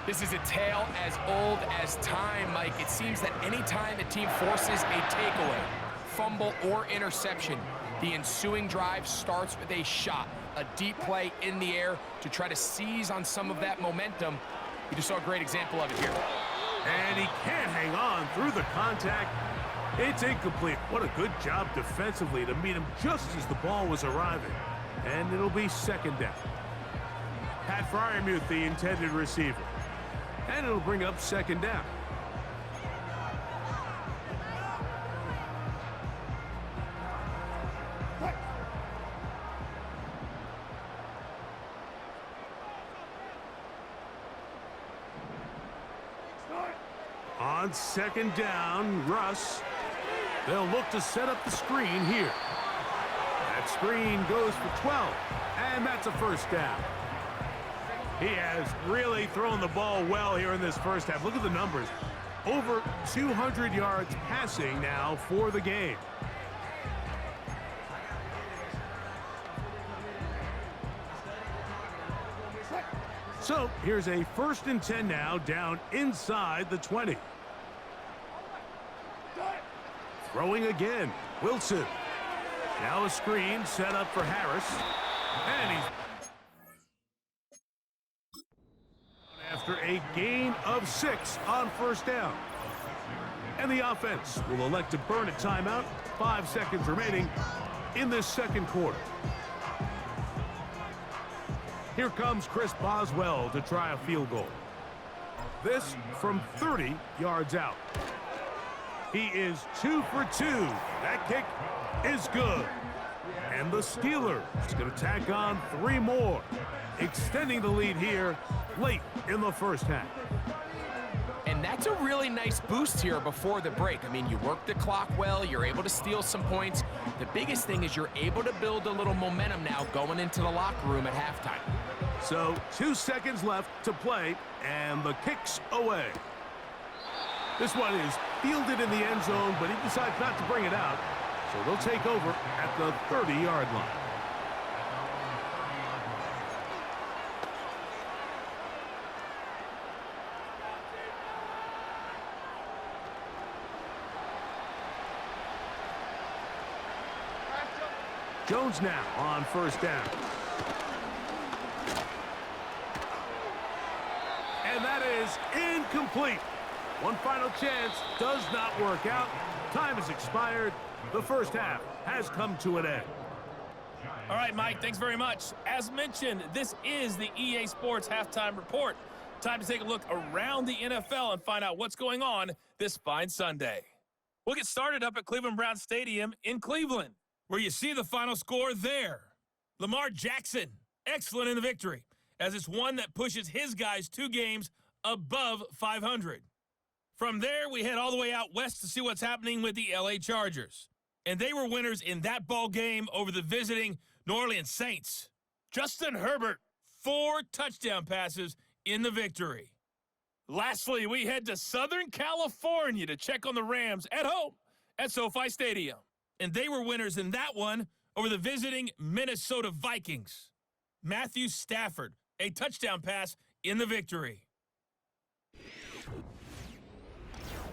This is a tale as old as time, Mike. It seems that any time the team forces a takeaway, fumble, or interception, the ensuing drive starts with a shot, a deep play in the air to try to seize on some of that momentum. You just saw a great example of it here. And he can't hang on through the contact. It's incomplete. What a good job defensively to meet him just as the ball was arriving. And it'll be second down. Pat Fryermuth, the intended receiver. And it'll bring up second down. On second down, Russ. They'll look to set up the screen here. That screen goes for 12, and that's a first down. He has really thrown the ball well here in this first half. Look at the numbers. Over 200 yards passing now for the game. So here's a 1st and 10 now, down inside the 20. Throwing again, Wilson. Now a screen set up for Harris. And he's after a gain of 6 on first down. And the offense will elect to burn a timeout. 5 seconds remaining in this second quarter. Here comes Chris Boswell to try a field goal. This from 30 yards out. He is 2 for 2. That kick is good. And the Steelers going to tack on 3 more, extending the lead here late in the first half. And that's a really nice boost here before the break. I mean, you work the clock well, you're able to steal some points. The biggest thing is you're able to build a little momentum now going into the locker room at halftime. So 2 seconds left to play, and the kick's away. This one is fielded in the end zone, but he decides not to bring it out. So they'll take over at the 30-yard line. Jones now on first down. And that is incomplete. One final chance does not work out. Time has expired. The first half has come to an end. All right, Mike, thanks very much. As mentioned, this is the EA Sports Halftime Report. Time to take a look around the NFL and find out what's going on this fine Sunday. We'll get started up at Cleveland Browns Stadium in Cleveland, where you see the final score there. Lamar Jackson, excellent in the victory, as it's one that pushes his guys 2 games above 500. From there, we head all the way out west to see what's happening with the LA Chargers. And they were winners in that ball game over the visiting New Orleans Saints. Justin Herbert, 4 touchdown passes in the victory. Lastly, we head to Southern California to check on the Rams at home at SoFi Stadium. And they were winners in that one over the visiting Minnesota Vikings. Matthew Stafford, a touchdown pass in the victory.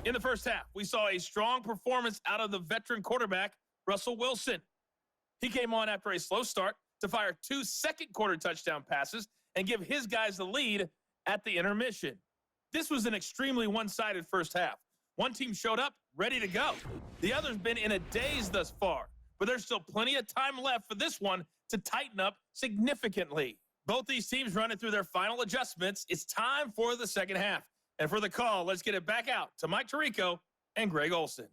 In the first half, we saw a strong performance out of the veteran quarterback, Russell Wilson. He came on after a slow start to fire 2 second-quarter touchdown passes and give his guys the lead at the intermission. This was an extremely one-sided first half. One team showed up ready to go. The other's been in a daze thus far, but there's still plenty of time left for this one to tighten up significantly. Both these teams running through their final adjustments. It's time for the second half. And for the call, let's get it back out to Mike Tirico and Greg Olson.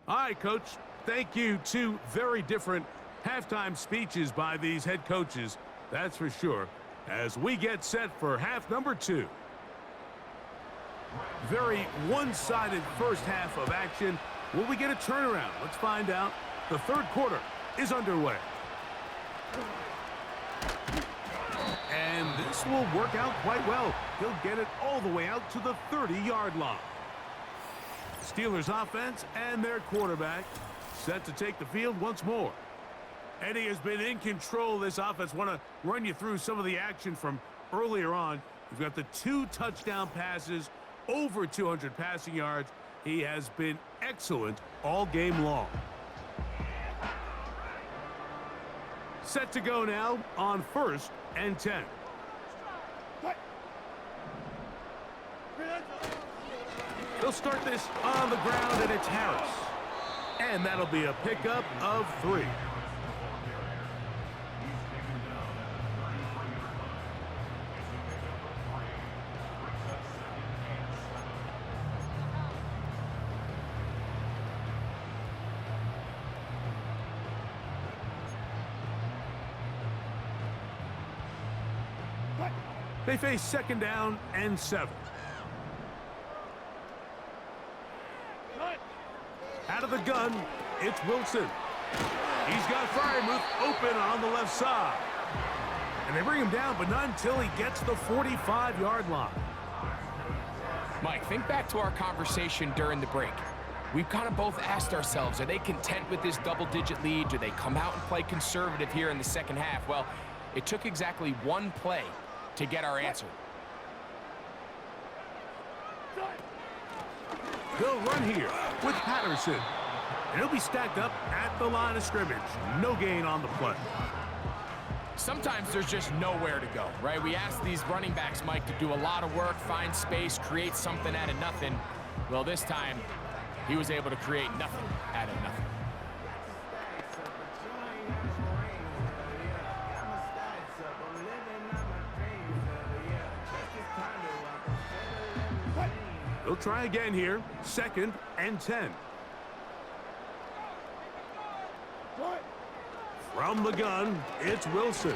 All right, Coach. Thank you. 2 very different halftime speeches by these head coaches, that's for sure, as we get set for half number 2. Very one-sided first half of action. Will we get a turnaround? Let's find out. The third quarter is underway. And this will work out quite well. He'll get it all the way out to the 30-yard line. Steelers offense and their quarterback set to take the field once more. Eddie has been in control of this offense. Want to run you through some of the action from earlier on. We've got the 2 touchdown passes, over 200 passing yards. He has been excellent all game long. Set to go now on 1st and 10. They'll start this on the ground, and it's Harris. And that'll be a pickup of 3. They face 2nd down and 7. Out of the gun, it's Wilson. He's got Fryermuth open on the left side. And they bring him down, but not until he gets the 45-yard line. Mike, think back to our conversation during the break. We've kind of both asked ourselves, are they content with this double-digit lead? Do they come out and play conservative here in the second half? Well, it took exactly one play to get our answer. They'll run here with Patterson. And he'll be stacked up at the line of scrimmage. No gain on the play. Sometimes there's just nowhere to go, right? We ask these running backs, Mike, to do a lot of work, find space, create something out of nothing. Well, this time, he was able to create nothing out of nothing. They'll try again here. 2nd and 10. From the gun, it's Wilson.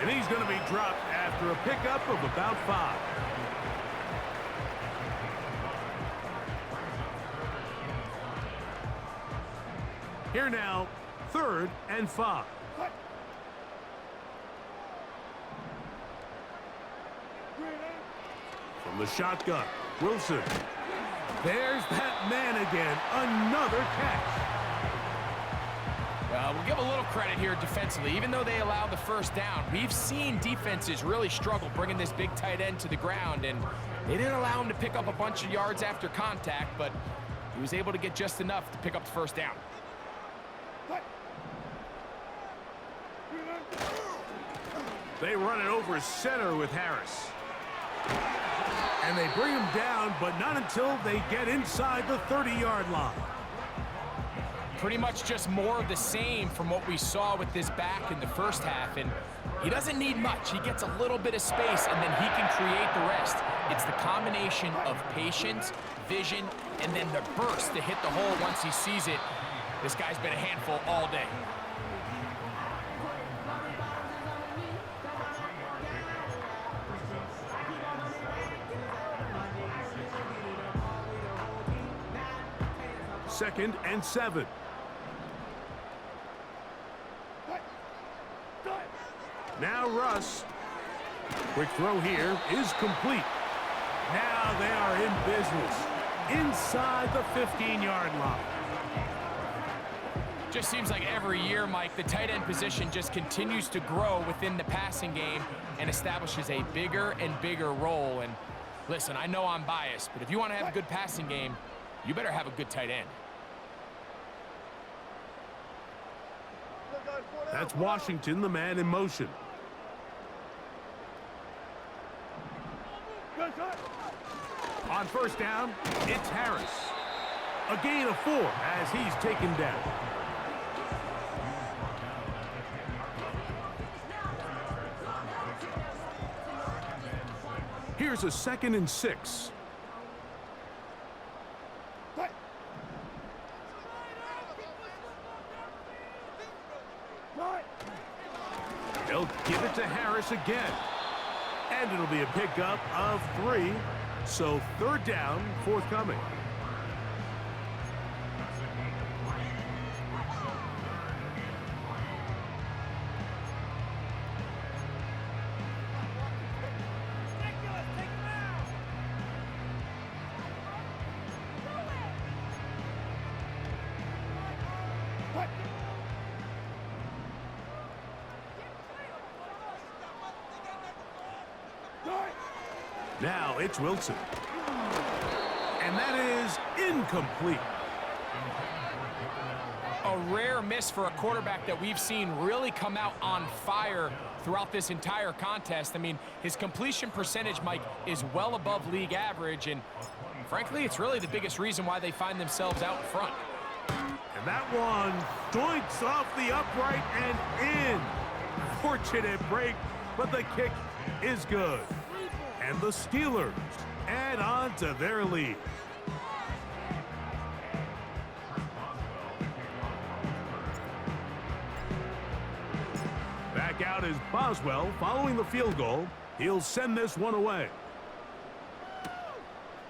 And he's going to be dropped after a pickup of about 5. Here now, 3rd and 5. From the shotgun, Wilson. There's that man again. Another catch. We'll give a little credit here defensively. Even though they allowed the first down, we've seen defenses really struggle bringing this big tight end to the ground, and they didn't allow him to pick up a bunch of yards after contact, but he was able to get just enough to pick up the first down. They run it over center with Harris. And they bring him down, but not until they get inside the 30-yard line. Pretty much just more of the same from what we saw with this back in the first half, and he doesn't need much. He gets a little bit of space, and then he can create the rest. It's the combination of patience, vision, and then the burst to hit the hole once he sees it. This guy's been a handful all day. Second and 7. Now Russ. Quick throw here is complete. Now they are in business inside the 15-yard line. Just seems like every year, Mike, the tight end position just continues to grow within the passing game and establishes a bigger and bigger role. And listen, I know I'm biased, but if you want to have a good passing game, you better have a good tight end. That's Washington, the man in motion. On first down, it's Harris. A gain of 4 as he's taken down. Here's a 2nd and 6. They'll give it to Harris again. And it'll be a pickup of 3. So third down forthcoming. Now it's Wilson. And that is incomplete. A rare miss for a quarterback that we've seen really come out on fire throughout this entire contest. I mean, his completion percentage, Mike, is well above league average, and frankly, it's really the biggest reason why they find themselves out in front. And that one doinks off the upright and in. Fortunate break, but the kick is good. And the Steelers add on to their lead. Back out is Boswell following the field goal. He'll send this one away.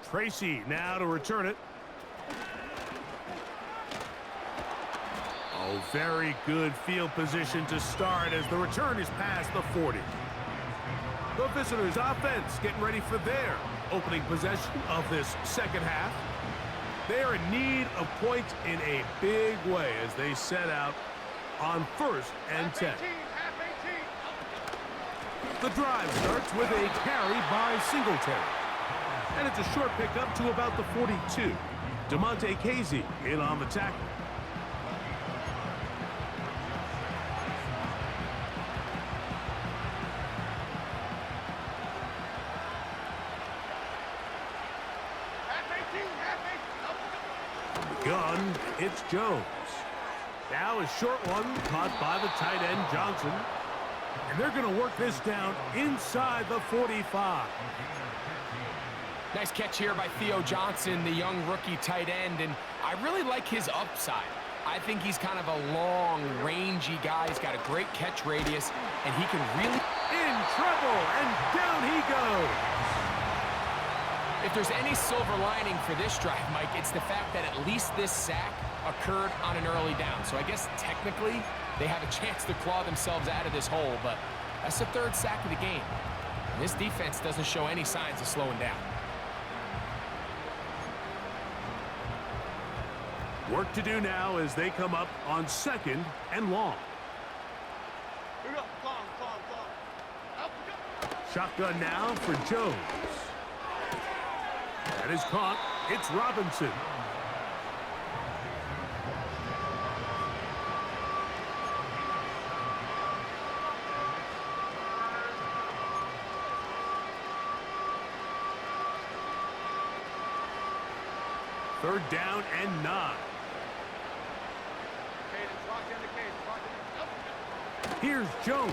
Tracy now to return it. Oh, very good field position to start as the return is past the 40. The visitors' offense getting ready for their opening possession of this second half. They are in need of points in a big way as they set out on 1st and 10. The drive starts with a carry by Singletary. And it's a short pickup to about the 42. DeMonte Casey in on the tackle. Gun, it's Jones. Now a short one caught by the tight end Johnson. And they're going to work this down inside the 45. Nice catch here by Theo Johnson, the young rookie tight end, and I really like his upside. I think he's kind of a long, rangy guy. He's got a great catch radius, and he can really... In trouble, and down he goes. If there's any silver lining for this drive, Mike, it's the fact that at least this sack occurred on an early down. So I guess technically they have a chance to claw themselves out of this hole, but that's the 3rd sack of the game. And this defense doesn't show any signs of slowing down. Work to do now as they come up on 2nd and long. Shotgun now for Jones. That is caught. It's Robinson. Third down and 9. Here's Jones.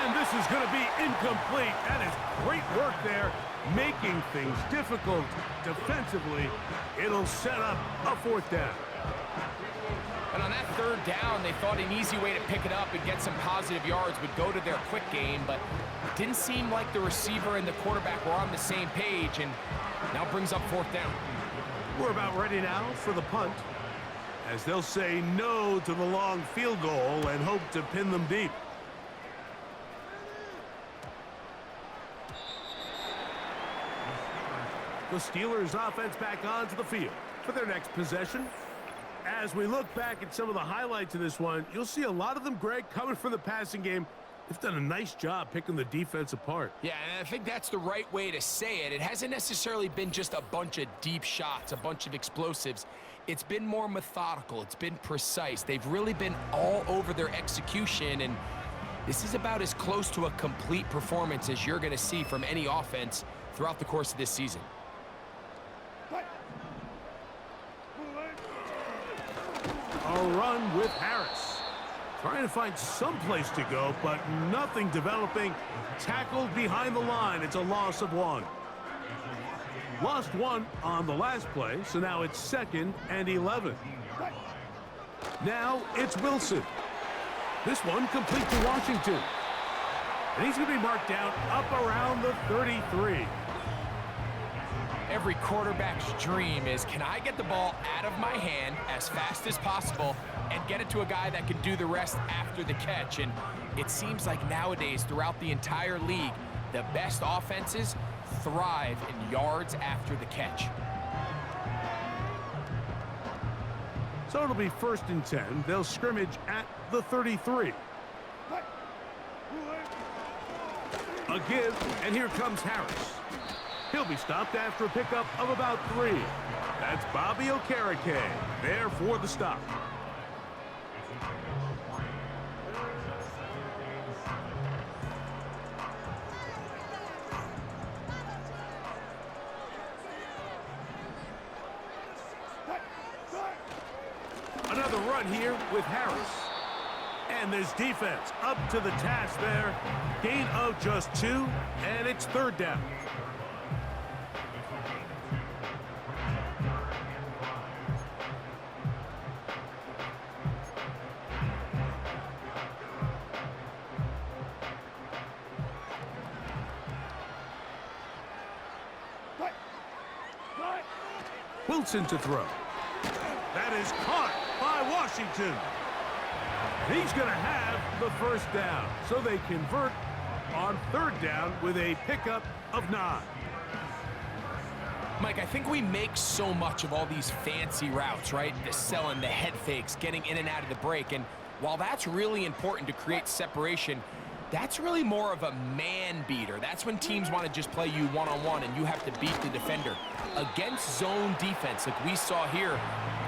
And this is going to be incomplete. That is great work there, making things difficult defensively. It'll set up a 4th down. And on that 3rd down, they thought an easy way to pick it up and get some positive yards would go to their quick game, but it didn't seem like the receiver and the quarterback were on the same page, and now brings up 4th down. We're about ready now for the punt, as they'll say no to the long field goal and hope to pin them deep. The Steelers offense back onto the field for their next possession. As we look back at some of the highlights of this one, you'll see a lot of them, Greg, coming from the passing game. They've done a nice job picking the defense apart. Yeah, and I think that's the right way to say it. It hasn't necessarily been just a bunch of deep shots, a bunch of explosives. It's been more methodical. It's been precise. They've really been all over their execution, and this is about as close to a complete performance as you're going to see from any offense throughout the course of this season. A run with Harris. Trying to find some place to go, but nothing developing. Tackled behind the line. It's a loss of 1. Lost 1 on the last play, so now it's 2nd and 11. Now it's Wilson. This one complete to Washington. And he's going to be marked down up around the 33. Every quarterback's dream is, can I get the ball out of my hand as fast as possible and get it to a guy that can do the rest after the catch? And it seems like nowadays, throughout the entire league, the best offenses thrive in yards after the catch. So it'll be 1st and 10. They'll scrimmage at the 33. A give, and here comes Harris. He'll be stopped after a pickup of about 3. That's Bobby Okereke there for the stop. Another run here with Harris. And this defense up to the task there. Gain of just 2, and it's 3rd down. Wilson to throw. That is caught by Washington. He's going to have the 1st down. So they convert on 3rd down with a pickup of 9. Mike, I think we make so much of all these fancy routes, right? The selling, the head fakes, getting in and out of the break. And while that's really important to create separation, that's really more of a man beater. That's when teams want to just play you one-on-one and you have to beat the defender. Against zone defense like we saw here,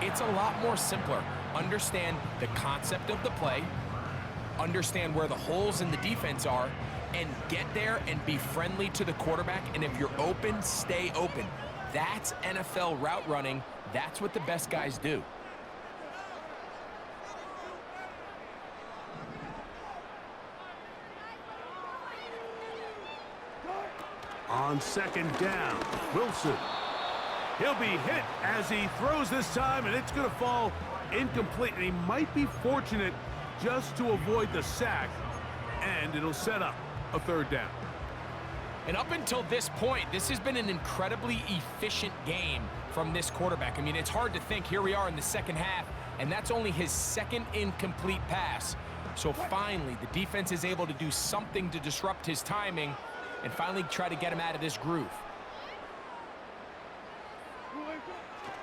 it's a lot more simpler. Understand the concept of the play, understand where the holes in the defense are, and get there and be friendly to the quarterback. And if you're open, stay open. That's NFL route running. That's what the best guys do. On 2nd down, Wilson. He'll be hit as he throws this time, and it's going to fall incomplete. And he might be fortunate just to avoid the sack, and it'll set up a 3rd down. And up until this point, this has been an incredibly efficient game from this quarterback. I mean, it's hard to think. Here we are in the 2nd half, and that's only his 2nd incomplete pass. So finally, the defense is able to do something to disrupt his timing and finally try to get him out of this groove.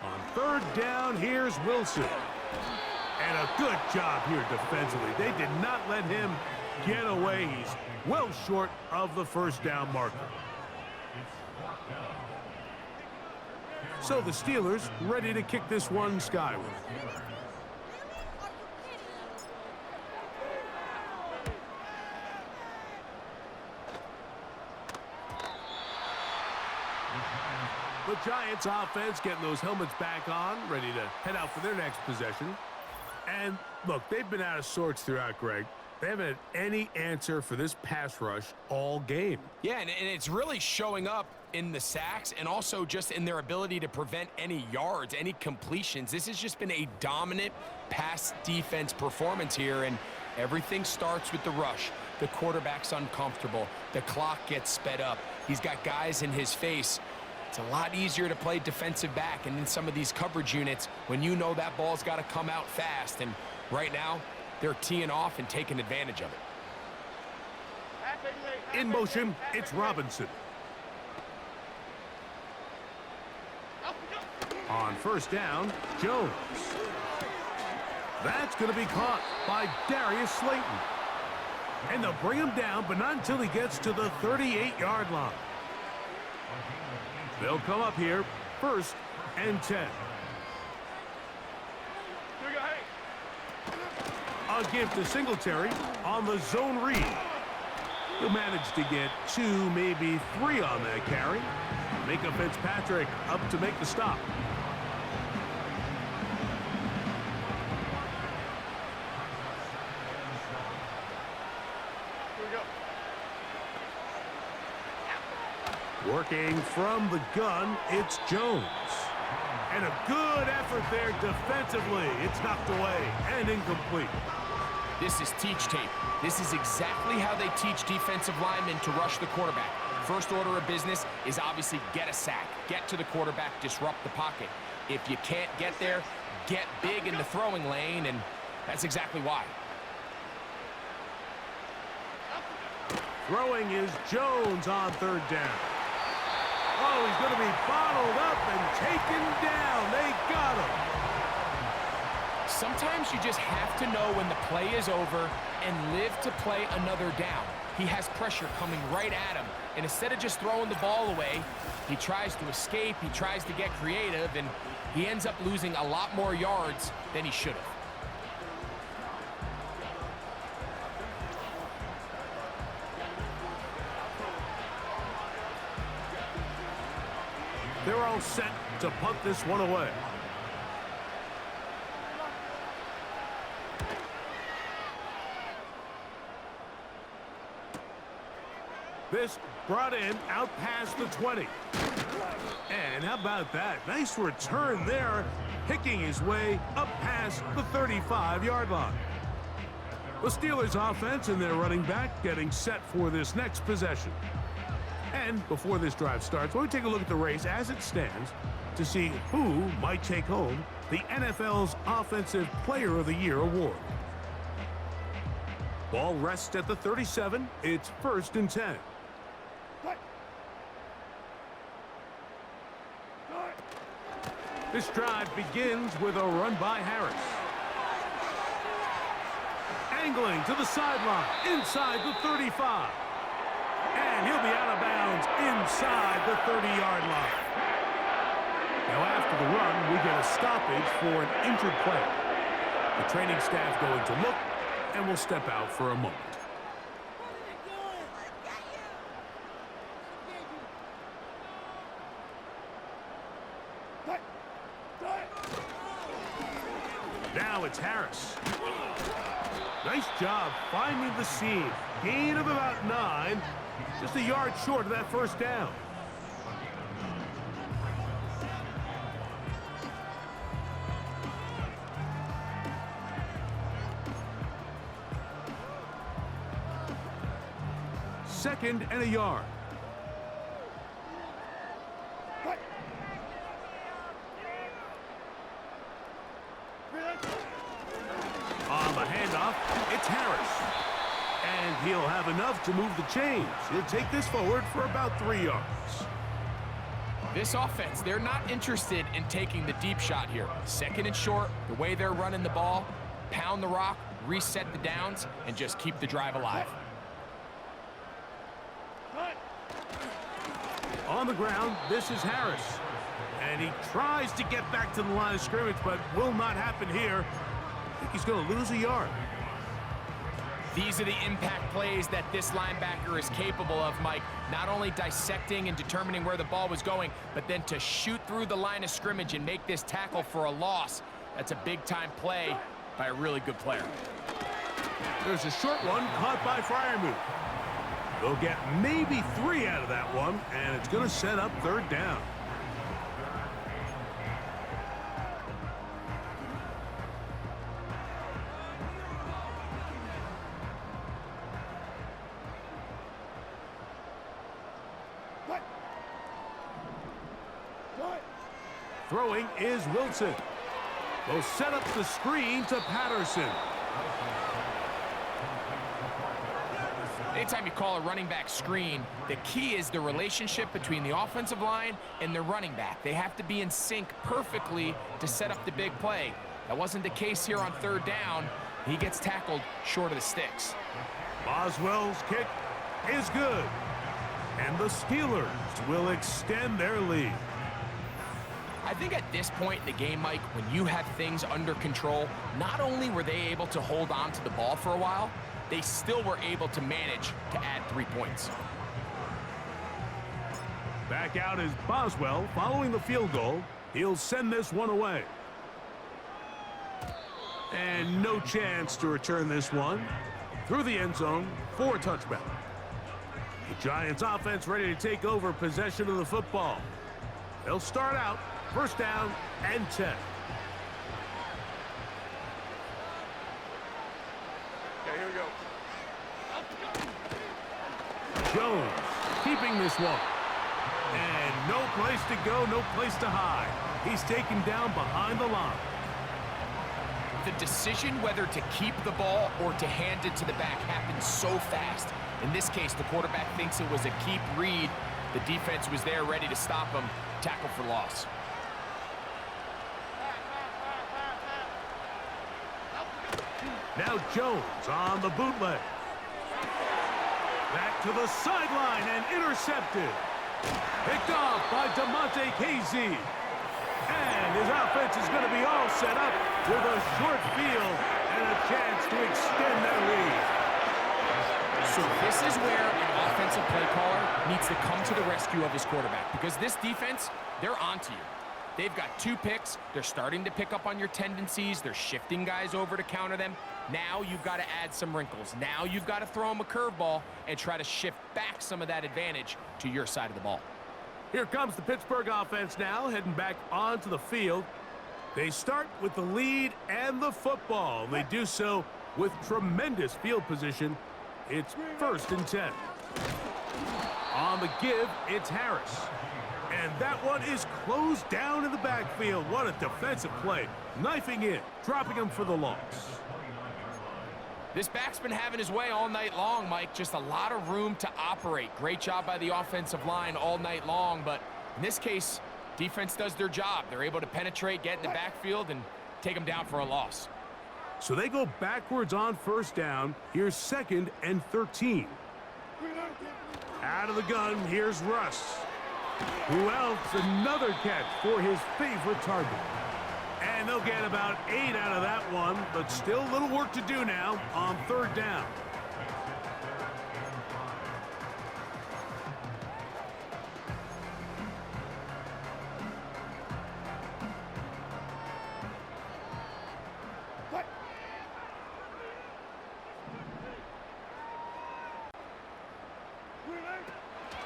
On 3rd down, here's Wilson. And a good job here defensively. They did not let him get away. He's well short of the 1st down marker. So the Steelers ready to kick this one skyward. The Giants offense getting those helmets back on, ready to head out for their next possession. And look, they've been out of sorts throughout, Greg. They haven't had any answer for this pass rush all game. Yeah, and it's really showing up in the sacks and also just in their ability to prevent any yards, any completions. This has just been a dominant pass defense performance here, and everything starts with the rush. The quarterback's uncomfortable. The clock gets sped up. He's got guys in his face. It's a lot easier to play defensive back and in some of these coverage units when you know that ball's got to come out fast. And right now, they're teeing off and taking advantage of it. In motion, it's Robinson. On 1st down, Jones. That's going to be caught by Darius Slayton. And they'll bring him down, but not until he gets to the 38-yard line. They'll come up here, 1st and 10. A give to Singletary on the zone read. He'll manage to get 2, maybe 3 on that carry. Micah Fitzpatrick up to make the stop. Working from the gun, it's Jones. And a good effort there defensively. It's knocked away and incomplete. This is teach tape. This is exactly how they teach defensive linemen to rush the quarterback. First order of business is obviously get a sack, get to the quarterback, disrupt the pocket. If you can't get there, get big in the throwing lane, and that's exactly why. Throwing is Jones on third down. Oh, he's going to be bottled up and taken down. They got him. Sometimes you just have to know when the play is over and live to play another down. He has pressure coming right at him, and instead of just throwing the ball away, he tries to escape, he tries to get creative, and he ends up losing a lot more yards than he should have. They're all set to punt this one away. This brought in out past the 20. And how about that? Nice return there, picking his way up past the 35-yard line. The Steelers offense and their running back getting set for this next possession. And before this drive starts, we'll take a look at the race as it stands to see who might take home the NFL's Offensive Player of the Year award. Ball rests at the 37. It's 1st and 10. This drive begins with a run by Harris. Angling to the sideline, inside the 35. And he'll be out of bounds inside the 30-yard line. Now after the run, we get a stoppage for an injured player. The training staff going to look and will step out for a moment. Now it's Harris. Nice job finding the seam. Gain of about 9. Just a yard short of that first down. Second and a yard. On the handoff, it's Harris. And he'll have enough to move the chains. He'll take this forward for about 3 yards. This offense, they're not interested in taking the deep shot here. Second and short, the way they're running the ball, pound the rock, reset the downs, and just keep the drive alive. On the ground, this is Harris. And he tries to get back to the line of scrimmage, but will not happen here. I think he's going to lose a yard. These are the impact plays that this linebacker is capable of, Mike. Not only dissecting and determining where the ball was going, but then to shoot through the line of scrimmage and make this tackle for a loss. That's a big-time play by a really good player. There's a short one caught by Freiermuth. They'll get maybe 3 out of that one, and it's going to set up 3rd down. Throwing is Wilson. They'll set up the screen to Patterson. Anytime you call a running back screen, the key is the relationship between the offensive line and the running back. They have to be in sync perfectly to set up the big play. That wasn't the case here on 3rd down. He gets tackled short of the sticks. Boswell's kick is good. And the Steelers will extend their lead. I think at this point in the game, Mike, when you have things under control, not only were they able to hold on to the ball for a while, they still were able to manage to add 3 points. Back out is Boswell following the field goal. He'll send this one away. And no chance to return this one through the end zone for a touchback. The Giants offense ready to take over possession of the football. They'll start out 1st down and 10. Jones keeping this one. And no place to go, no place to hide. He's taken down behind the line. The decision whether to keep the ball or to hand it to the back happens so fast. In this case, the quarterback thinks it was a keep read. The defense was there ready to stop him. Tackle for loss. Now Jones on the bootleg. Back to the sideline and intercepted. Picked off by Casey. And his offense is going to be all set up with a short field and a chance to extend their lead. So this is where an offensive play caller needs to come to the rescue of his quarterback, because this defense, they're onto you. They've got 2 picks. They're starting to pick up on your tendencies. They're shifting guys over to counter them. Now you've got to add some wrinkles. Now you've got to throw them a curveball and try to shift back some of that advantage to your side of the ball. Here comes the Pittsburgh offense now, heading back onto the field. They start with the lead and the football. They do so with tremendous field position. It's 1st and 10. On the give, it's Harris. And that one is closed down in the backfield. What a defensive play. Knifing in, dropping him for the loss. This back's been having his way all night long, Mike. Just a lot of room to operate. Great job by the offensive line all night long, but in this case, defense does their job. They're able to penetrate, get in the backfield, and take them down for a loss. So they go backwards on 1st down. Here's 2nd and 13. Out of the gun, here's Russ. Who else? Another catch for his favorite target. And they'll get about 8 out of that one, but still a little work to do now on 3rd down.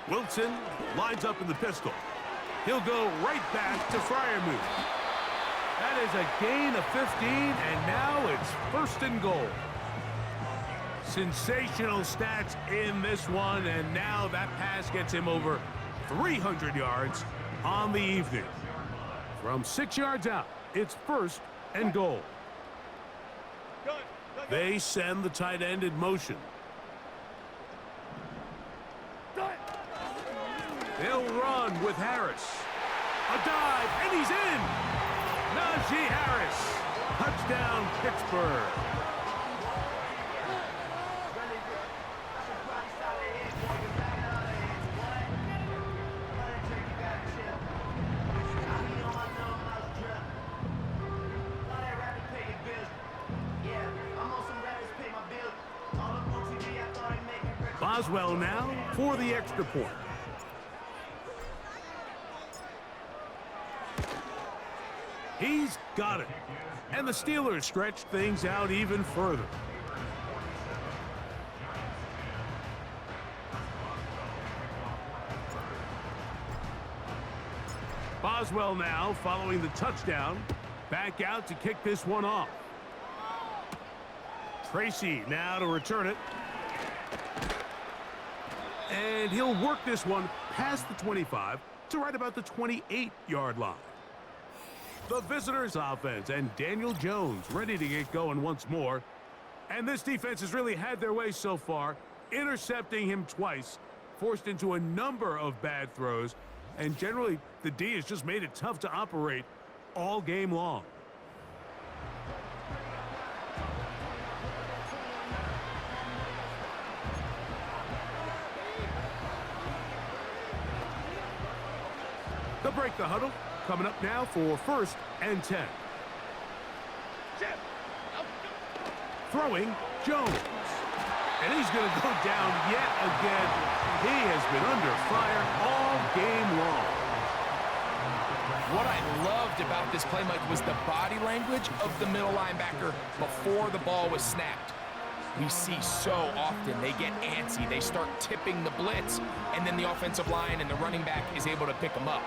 Wilson lines up in the pistol. He'll go right back to Freiermuth. That is a gain of 15, and now it's 1st and goal. Sensational stats in this one, and now that pass gets him over 300 yards on the evening. From 6 yards out, it's 1st and goal. They send the tight end in motion. They'll run with Harris. A dive, and he's in! Najee Harris. Touchdown, Pittsburgh. Boswell now for the extra point. He's got it. And the Steelers stretch things out even further. Boswell now following the touchdown. Back out to kick this one off. Tracy now to return it. And he'll work this one past the 25 to right about the 28-yard line. The visitors' offense and Daniel Jones ready to get going once more. And this defense has really had their way so far, intercepting him twice, forced into a number of bad throws, and generally the D has just made it tough to operate all game long. They'll break the huddle. Coming up now for 1st and 10. Throwing, Jones. And he's going to go down yet again. He has been under fire all game long. What I loved about this play, Mike, was the body language of the middle linebacker before the ball was snapped. We see so often they get antsy, they start tipping the blitz, and then the offensive line and the running back is able to pick them up.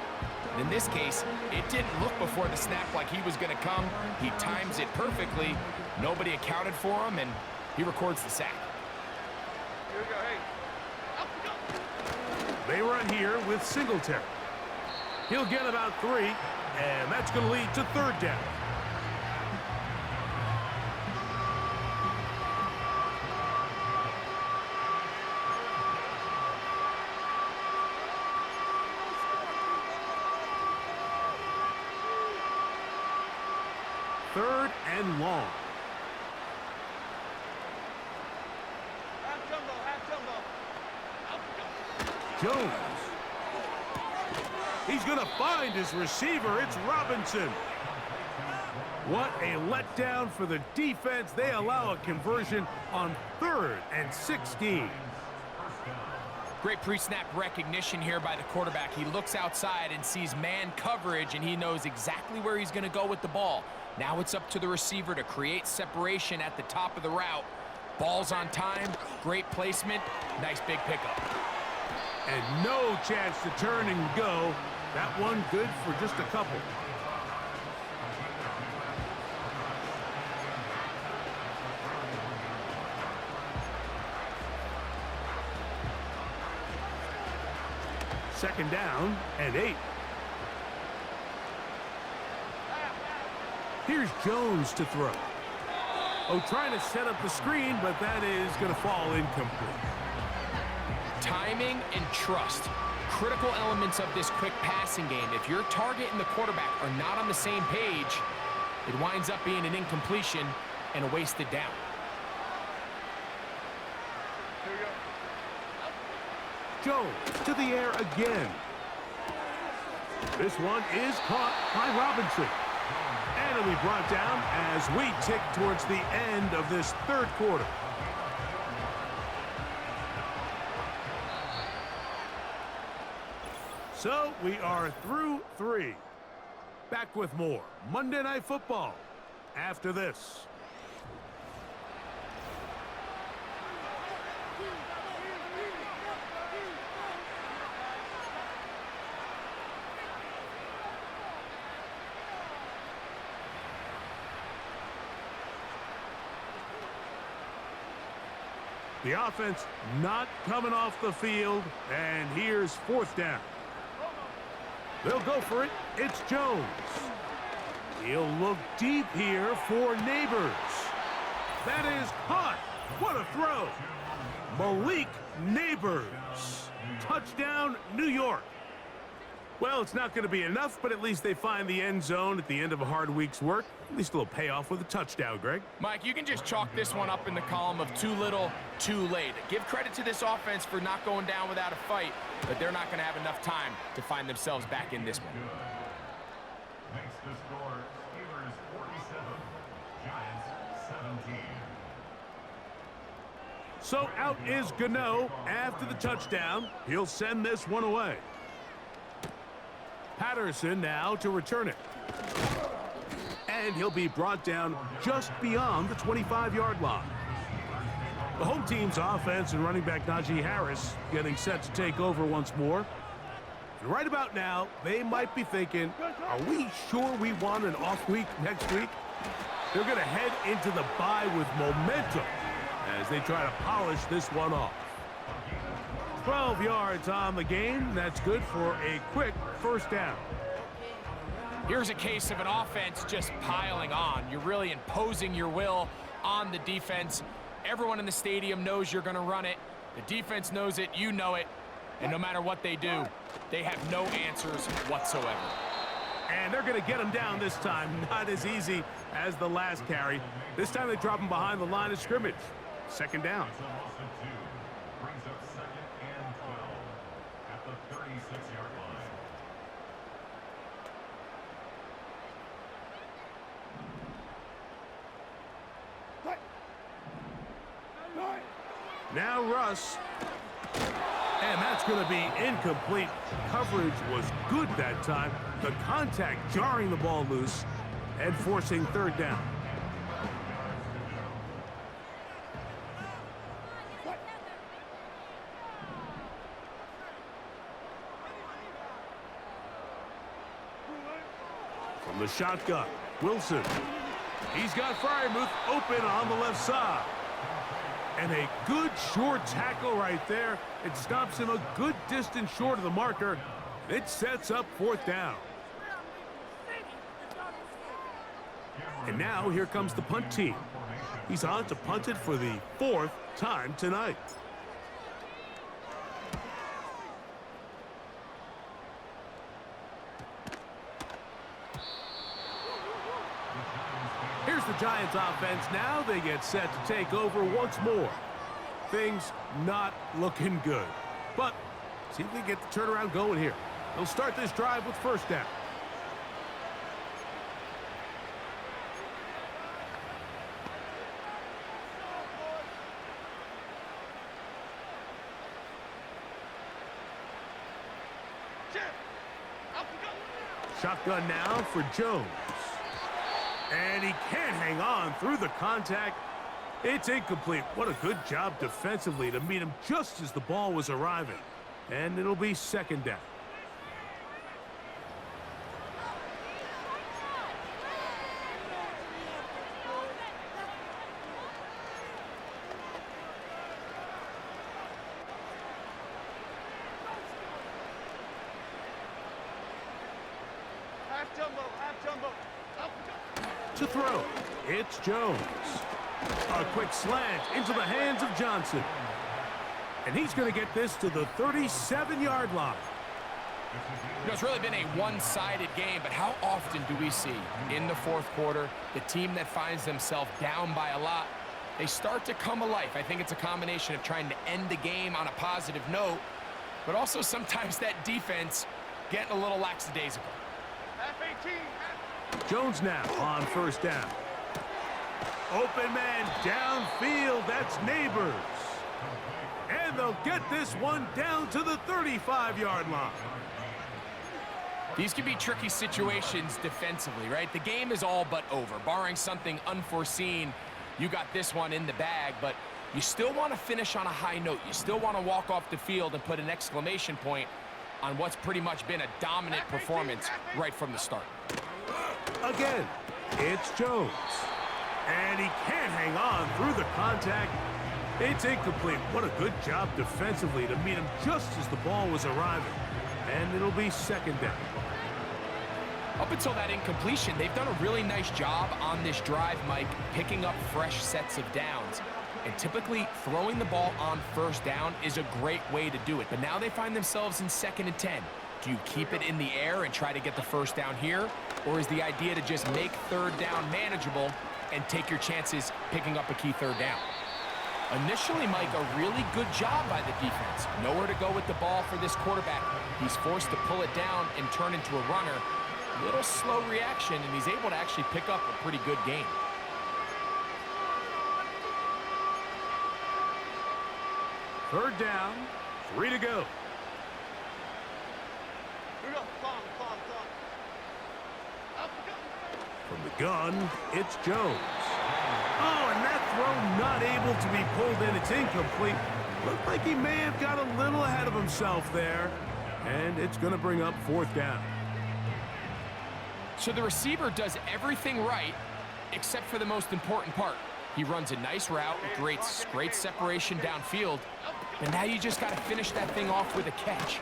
In this case, it didn't look before the snap like he was going to come. He times it perfectly. Nobody accounted for him, and he records the sack. Here we go. Hey. run here with Singletary. He'll get about 3, and that's going to lead to third down. Third and long. Jones. He's going to find his receiver. It's Robinson. What a letdown for the defense. They allow a conversion on 3rd and 16. Great pre-snap recognition here by the quarterback. He looks outside and sees man coverage, and he knows exactly where he's going to go with the ball. Now it's up to the receiver to create separation at the top of the route. Ball's on time, great placement, nice big pickup. And no chance to turn and go. That one good for just a couple. Second down and 8. Here's Jones to throw. Oh, trying to set up the screen, but that is going to fall incomplete. Timing and trust, critical elements of this quick passing game. If your target and the quarterback are not on the same page, it winds up being an incompletion and a wasted down. Jones to the air again. This one is caught by Robinson. And it'll be brought down as we tick towards the end of this third quarter. So we are through 3. Back with more Monday Night Football after this. The offense not coming off the field, and here's 4th down. They'll go for it. It's Jones. He'll look deep here for Neighbors. That is caught. What a throw. Malik Neighbors. Touchdown, New York. Well, it's not going to be enough, but at least they find the end zone at the end of a hard week's work. At least a little payoff with a touchdown, Greg. Mike, you can just chalk this one up in the column of too little, too late. Give credit to this offense for not going down without a fight, but they're not going to have enough time to find themselves back in this one. Makes the score Steelers 47, Giants 17. So out is Gano after the touchdown. He'll send this one away. Patterson now to return it. And he'll be brought down just beyond the 25-yard line. The home team's offense and running back Najee Harris getting set to take over once more. And right about now, they might be thinking, are we sure we want an off week next week? They're going to head into the bye with momentum as they try to polish this one off. 12 yards on the game. That's good for a quick first down. Here's a case of an offense just piling on. You're really imposing your will on the defense. Everyone in the stadium knows you're going to run it. The defense knows it. You know it. And no matter what they do, they have no answers whatsoever. And they're going to get him down this time. Not as easy as the last carry. This time they drop him behind the line of scrimmage. Second down. Brings up 2nd and 12 at the 36-yard line. Now Russ. And that's going to be incomplete. Coverage was good that time. The contact jarring the ball loose and forcing third down. From the shotgun, Wilson. He's got Freiermuth open on the left side. And a good short tackle right there. It stops him a good distance short of the marker. It sets up 4th down. And now here comes the punt team. He's on to punt it for the 4th time tonight. Here's the Giants offense. Now they get set to take over once more. Things not looking good. But see if they get the turnaround going here. They'll start this drive with 1st down. Shotgun now for Jones. And he can't hang on through the contact. It's incomplete. What a good job defensively to meet him just as the ball was arriving. And it'll be 2nd down. To throw, it's Jones. A quick slant into the hands of Johnson. And he's going to get this to the 37-yard line. You know, it's really been a one-sided game, but how often do we see in the 4th quarter the team that finds themselves down by a lot, they start to come alive? I think it's a combination of trying to end the game on a positive note, but also sometimes that defense getting a little lackadaisical. Jones now on 1st down. Open man downfield. That's Neighbors. And they'll get this one down to the 35-yard line. These can be tricky situations defensively, right? The game is all but over. Barring something unforeseen, you got this one in the bag, but you still want to finish on a high note. You still want to walk off the field and put an exclamation point on what's pretty much been a dominant performance right from the start. Again, it's Jones. And he can't hang on through the contact. It's incomplete. What a good job defensively to meet him just as the ball was arriving. And it'll be 2nd down. Up until that incompletion, they've done a really nice job on this drive, Mike, picking up fresh sets of downs. And typically, throwing the ball on 1st down is a great way to do it. But now they find themselves in 2nd and 10. Do you keep it in the air and try to get the 1st down here? Or is the idea to just make 3rd down manageable and take your chances picking up a key 3rd down? Initially, Mike, a really good job by the defense. Nowhere to go with the ball for this quarterback. He's forced to pull it down and turn into a runner. A little slow reaction, and he's able to actually pick up a pretty good game. Third down, 3 to go. From the gun, it's Jones. Oh, and that throw not able to be pulled in. It's incomplete. Looked like he may have got a little ahead of himself there. And it's going to bring up 4th down. So the receiver does everything right except for the most important part. He runs a nice route, great separation downfield, and now you just got to finish that thing off with a catch.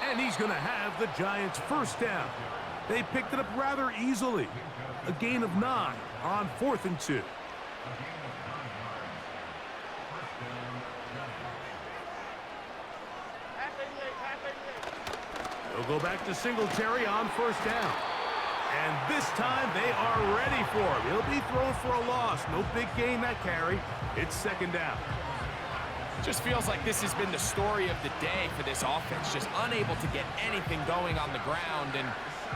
And he's going to have the Giants' 1st down. They picked it up rather easily. A gain of 9 on 4th and 2. They'll go back to Singletary on 1st down. And this time they are ready for him. He'll be thrown for a loss. No big gain that carry. It's 2nd down. Just feels like this has been the story of the day for this offense. Just unable to get anything going on the ground. And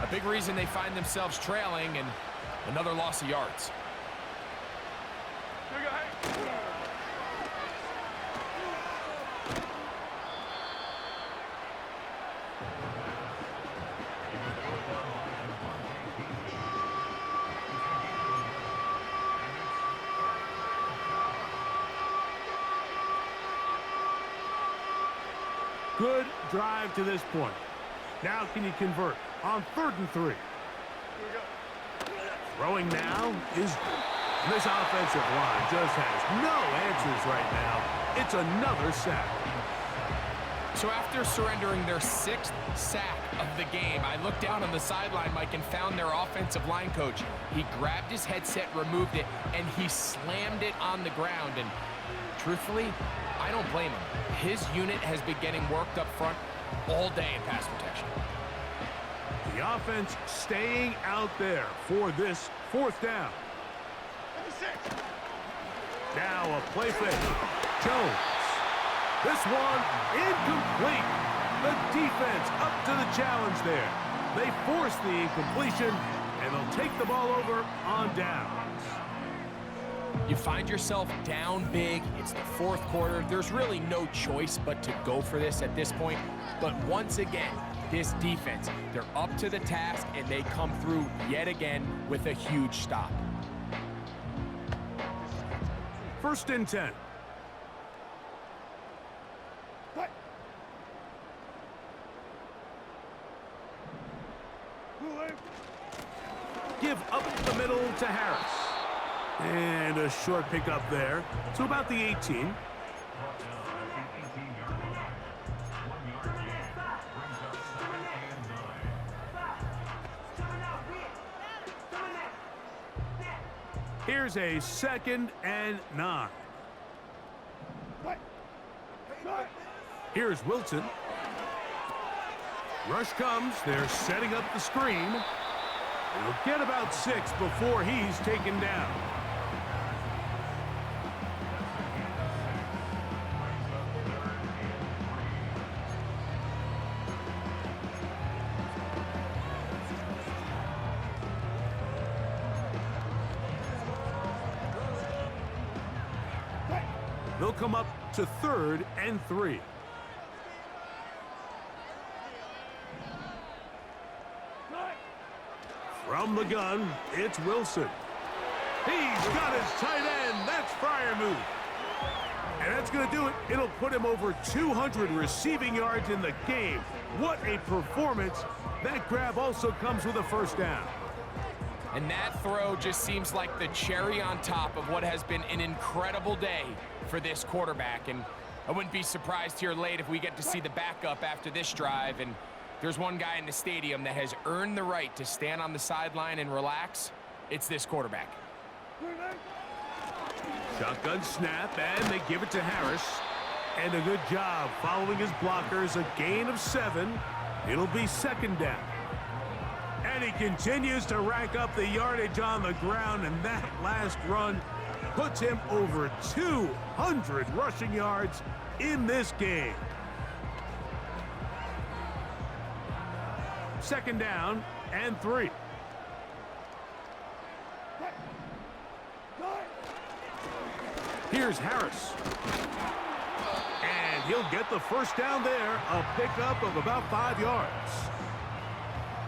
a big reason they find themselves trailing and another loss of yards. Good drive to this point. Now can you convert on 3rd and 3? Throwing now is This offensive line just has no answers right now. It's another sack. So after surrendering their 6th sack of the game, I looked down on the sideline, Mike, and found their offensive line coach. He grabbed his headset, removed it, and he slammed it on the ground. And truthfully, I don't blame him. His unit has been getting worked up front all day in pass protection. The offense staying out there for this 4th down. Now a play fake. Jones. This one incomplete. The defense up to the challenge there. They force the incompletion, and they'll take the ball over on downs. You find yourself down big. It's the 4th quarter. There's really no choice but to go for this at this point. But once again, this defense, they're up to the task, and they come through yet again with a huge stop. 1st and 10. Give up the middle to Harris. And a short pickup there to about the 18. Here's a 2nd and 9. Here's Wilson. Rush comes. They're setting up the screen. He'll get about 6 before he's taken down. They'll come up to 3rd and 3. From the gun, it's Wilson. He's got his tight end. That's Freiermuth. And that's going to do it. It'll put him over 200 receiving yards in the game. What a performance. That grab also comes with a 1st down. And that throw just seems like the cherry on top of what has been an incredible day for this quarterback. And I wouldn't be surprised here late if we get to see the backup after this drive. And there's one guy in the stadium that has earned the right to stand on the sideline and relax. It's this quarterback. Shotgun snap, and they give it to Harris. And a good job following his blockers. A gain of 7. It'll be 2nd down. And he continues to rack up the yardage on the ground, and that last run puts him over 200 rushing yards in this game. 2nd down and 3. Here's Harris. And he'll get the 1st down there, a pickup of about 5 yards.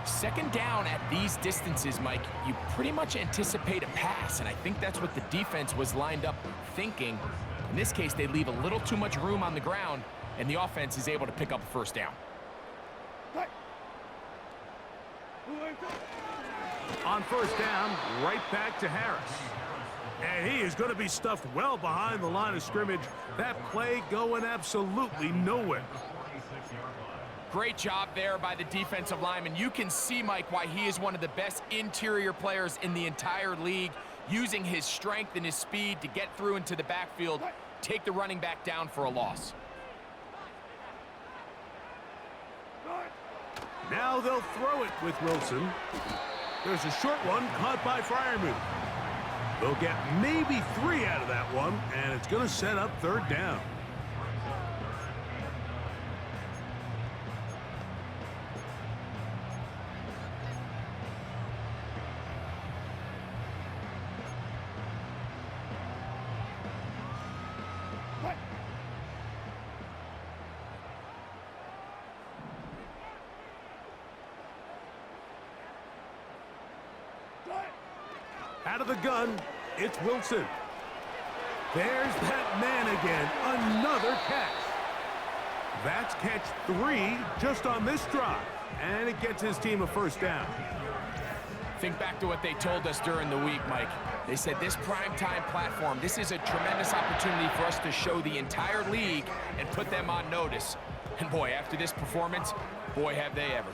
2nd down at these distances, Mike, you pretty much anticipate a pass, and I think that's what the defense was lined up thinking. In this case, they leave a little too much room on the ground, and the offense is able to pick up a 1st down. On 1st down, right back to Harris. And he is going to be stuffed well behind the line of scrimmage. That play going absolutely nowhere. Great job there by the defensive lineman. You can see, Mike, why he is one of the best interior players in the entire league, using his strength and his speed to get through into the backfield, take the running back down for a loss. Now they'll throw it with Wilson. There's a short one caught by Freiermuth. They'll get maybe 3 out of that one, and it's going to set up 3rd down. Out of the gun, it's Wilson. There's that man again, another catch. That's catch 3 just on this drive, and it gets his team a 1st down. Think back to what they told us during the week, Mike. They said this primetime platform, this is a tremendous opportunity for us to show the entire league and put them on notice. And boy, after this performance, boy, have they ever.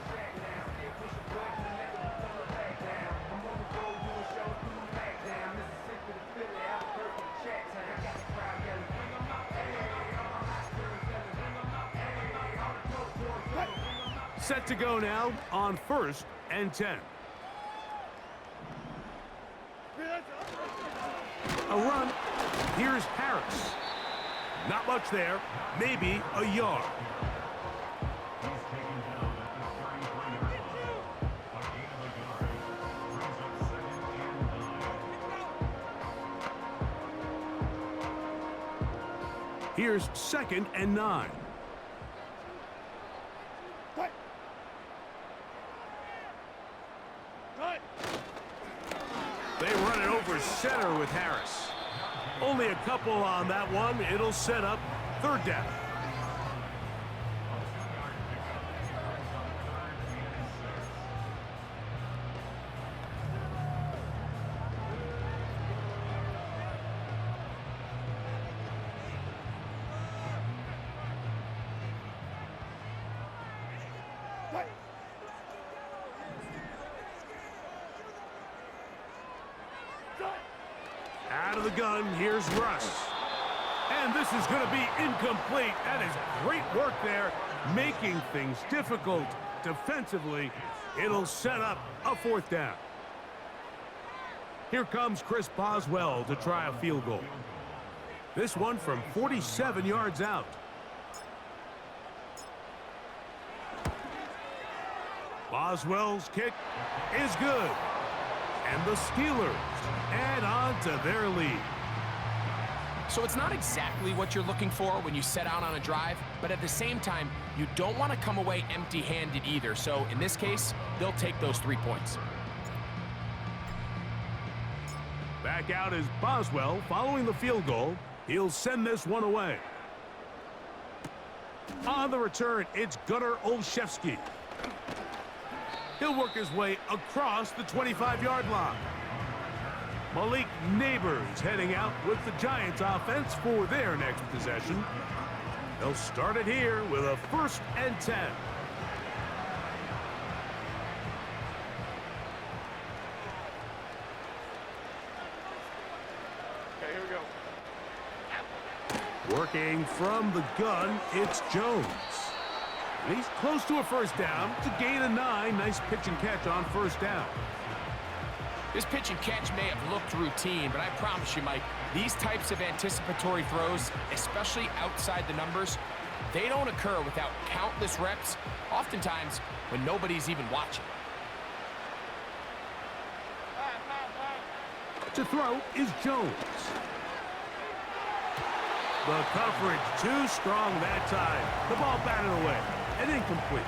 Set to go now on 1st and 10. A run. Here's Harris. Not much there. Maybe a yard. He's taken down at the 33-yard line. A gain of a yard. Brings up 2nd and 9. Here's 2nd and 9. They run it over center with Harris. Only a couple on that one. It'll set up 3rd down. Out of the gun, here's Russ. And this is going to be incomplete. That is great work there, making things difficult defensively. It'll set up a 4th down. Here comes Chris Boswell to try a field goal. This one from 47 yards out. Boswell's kick is good. And the Steelers add on to their lead. So it's not exactly what you're looking for when you set out on a drive, but at the same time, you don't want to come away empty-handed either. So in this case, they'll take those 3 points. Back out is Boswell following the field goal. He'll send this one away. On the return, it's Gunnar Olszewski. He'll work his way across the 25-yard line. Malik Neighbors heading out with the Giants offense for their next possession. They'll start it here with a 1st and 10. Okay, here we go. Working from the gun, it's Jones. And he's close to a 1st down to gain a 9. Nice pitch and catch on 1st down. This pitch and catch may have looked routine, but I promise you, Mike, these types of anticipatory throws, especially outside the numbers, they don't occur without countless reps, oftentimes when nobody's even watching. To throw is Jones. The coverage too strong that time. The ball batted away and incomplete.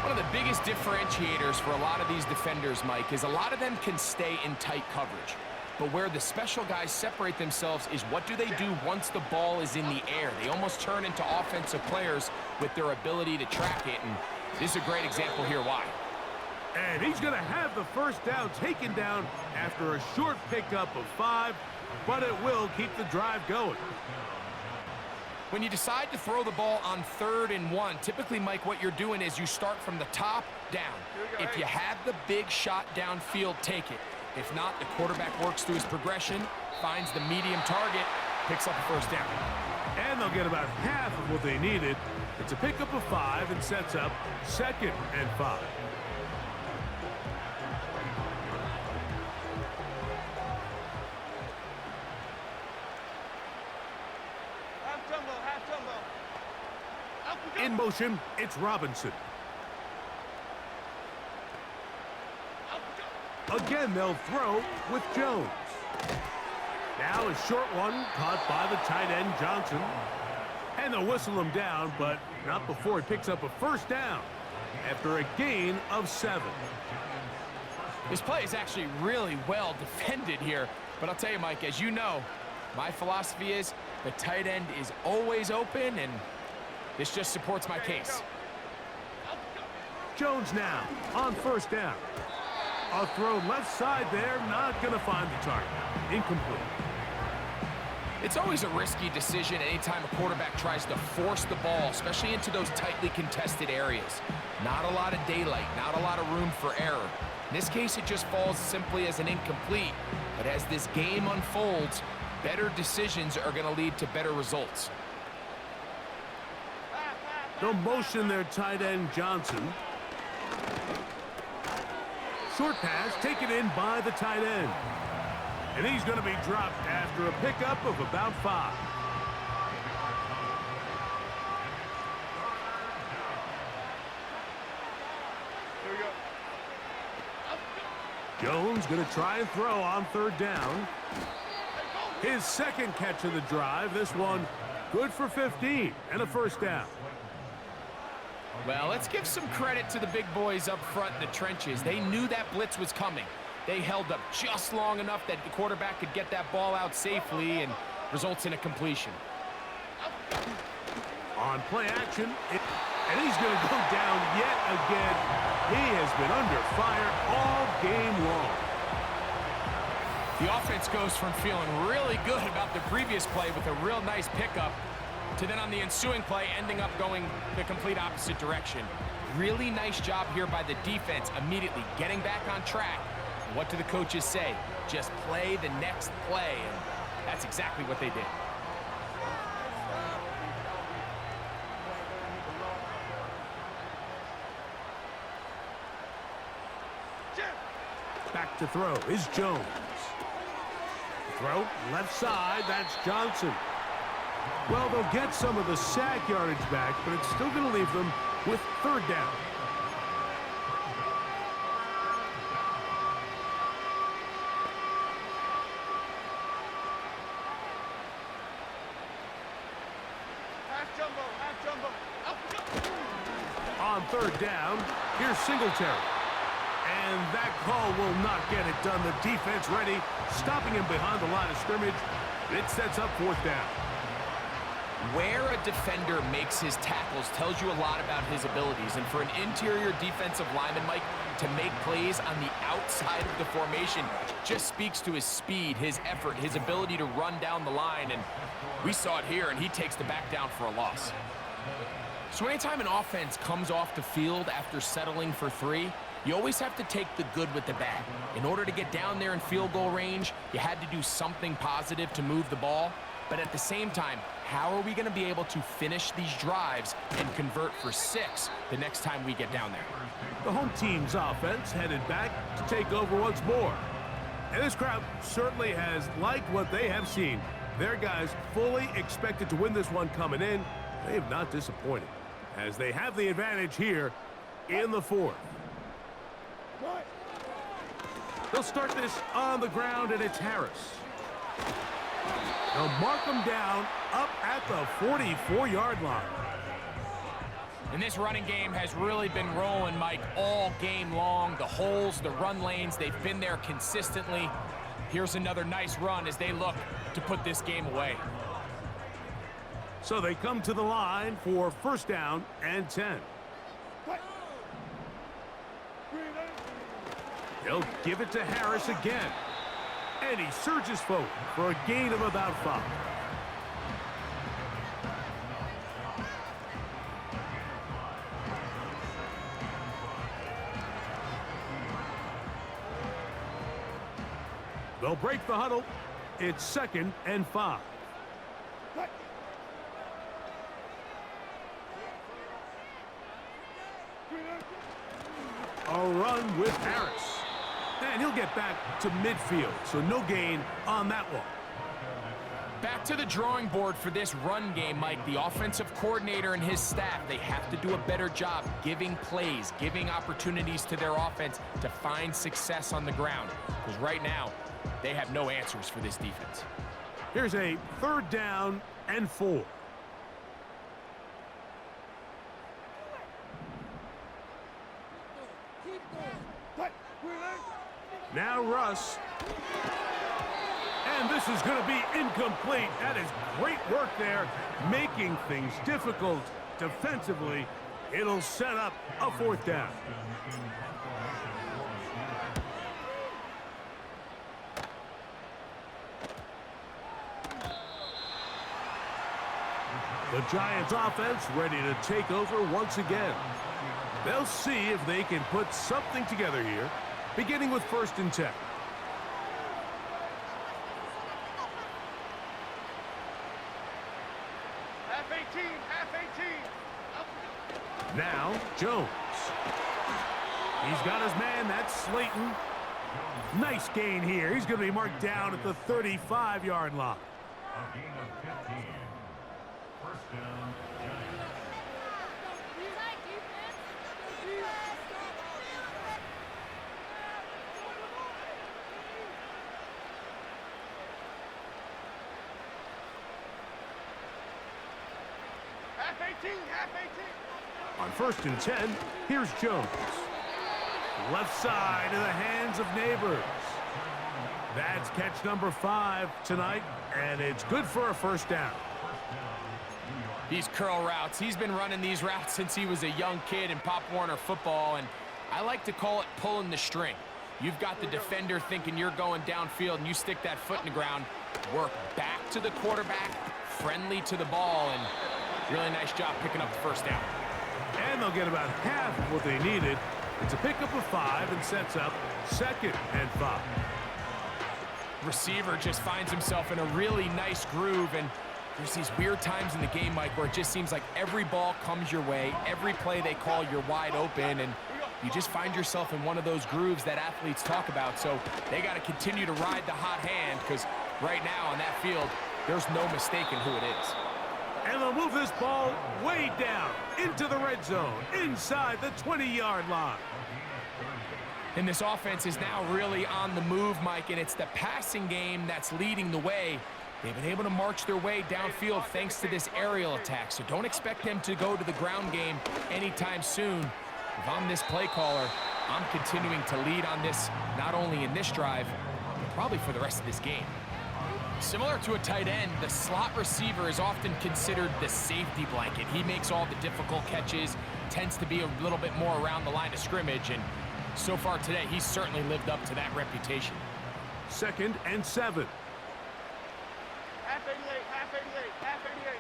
One of the biggest differentiators for a lot of these defenders, Mike, is a lot of them can stay in tight coverage. But where the special guys separate themselves is what do they do once the ball is in the air? They almost turn into offensive players with their ability to track it, and this is a great example here why. And he's going to have the 1st down taken down after a short pickup of 5, but it will keep the drive going. When you decide to throw the ball on 3rd and 1, typically, Mike, what you're doing is you start from the top down. If you have the big shot downfield, take it. If not, the quarterback works through his progression, finds the medium target, picks up a 1st down. And they'll get about half of what they needed. It's a pickup of 5 and sets up 2nd and 5. In motion, it's Robinson. Again, they'll throw with Jones. Now a short one caught by the tight end, Johnson. And they'll whistle him down, but not before he picks up a 1st down after a gain of 7. This play is actually really well defended here. But I'll tell you, Mike, as you know, my philosophy is the tight end is always open, and this just supports my case. Jones now on 1st down. A throw left side there, not going to find the target. Incomplete. It's always a risky decision anytime a quarterback tries to force the ball, especially into those tightly contested areas. Not a lot of daylight, not a lot of room for error. In this case, it just falls simply as an incomplete. But as this game unfolds, better decisions are going to lead to better results. They'll motion their tight end, Johnson. Short pass taken in by the tight end. And he's going to be dropped after a pickup of about 5. Jones going to try and throw on 3rd down. His second catch of the drive. This one good for 15 and a 1st down. Well, let's give some credit to the big boys up front in the trenches. They knew that blitz was coming. They held up just long enough that the quarterback could get that ball out safely and results in a completion. On play action, and he's going to go down yet again. He has been under fire all game long. The offense goes from feeling really good about the previous play with a real nice pickup to then on the ensuing play ending up going the complete opposite direction. Really nice job here by the defense immediately getting back on track. What do the coaches say? Just play the next play, and that's exactly what they did. Back to throw is Jones. Throw left side, that's Johnson. Well, they'll get some of the sack yardage back, but it's still going to leave them with 3rd down. On 3rd down, here's Singletary. And that call will not get it done. The defense ready, stopping him behind the line of scrimmage. It sets up 4th down. Where a defender makes his tackles tells you a lot about his abilities. And for an interior defensive lineman, Mike, to make plays on the outside of the formation just speaks to his speed, his effort, his ability to run down the line. And we saw it here, and he takes the back down for a loss. So anytime an offense comes off the field after settling for 3, you always have to take the good with the bad. In order to get down there in field goal range, you had to do something positive to move the ball. But at the same time, how are we going to be able to finish these drives and convert for 6 the next time we get down there? The home team's offense headed back to take over once more. And this crowd certainly has liked what they have seen. Their guys fully expected to win this one coming in. They have not disappointed, as they have the advantage here in the 4th. They'll start this on the ground, and it's Harris. They'll mark them down up at the 44-yard line. And this running game has really been rolling, Mike, all game long. The holes, the run lanes, they've been there consistently. Here's another nice run as they look to put this game away. So they come to the line for 1st down and 10. They'll give it to Harris again. And he surges forward for a gain of about 5. They'll break the huddle. It's 2nd and 5. A run with Harris. And he'll get back to midfield, so no gain on that one. Back to the drawing board for this run game, Mike. The offensive coordinator and his staff, they have to do a better job giving plays, giving opportunities to their offense to find success on the ground. Because right now, they have no answers for this defense. Here's a 3rd down and 4. Now Russ. And this is going to be incomplete. That is great work there, making things difficult defensively. It'll set up a 4th down. The Giants offense ready to take over once again. They'll see if they can put something together here, beginning with 1st and 10. Half 18, half 18. Now, Jones. He's got his man, that's Slayton. Nice gain here. He's going to be marked down at the 35-yard line. A gain of 15. First down, Giants. Half 18, half 18. On 1st and 10, here's Jones. Left side in the hands of Neighbors. That's catch number 5 tonight, and it's good for a 1st down. These curl routes, he's been running these routes since he was a young kid in Pop Warner football, and I like to call it pulling the string. You've got the defender thinking you're going downfield, and you stick that foot in the ground, work back to the quarterback, friendly to the ball, and really nice job picking up the 1st down. And they'll get about half of what they needed. It's a pickup of 5 and sets up 2nd and 5. Receiver just finds himself in a really nice groove, and there's these weird times in the game, Mike, where it just seems like every ball comes your way, every play they call, you're wide open, and you just find yourself in one of those grooves that athletes talk about. So they got to continue to ride the hot hand, because right now on that field, there's no mistaking who it is. And they'll move this ball way down into the red zone, inside the 20-yard line. And this offense is now really on the move, Mike, and it's the passing game that's leading the way. They've been able to march their way downfield thanks to this aerial attack, so don't expect them to go to the ground game anytime soon. If I'm this play caller, I'm continuing to lead on this, not only in this drive, but probably for the rest of this game. Similar to a tight end, the slot receiver is often considered the safety blanket. He makes all the difficult catches, tends to be a little bit more around the line of scrimmage, and so far today, he's certainly lived up to that reputation. 2nd and 7. Half 88, half 88, half 88.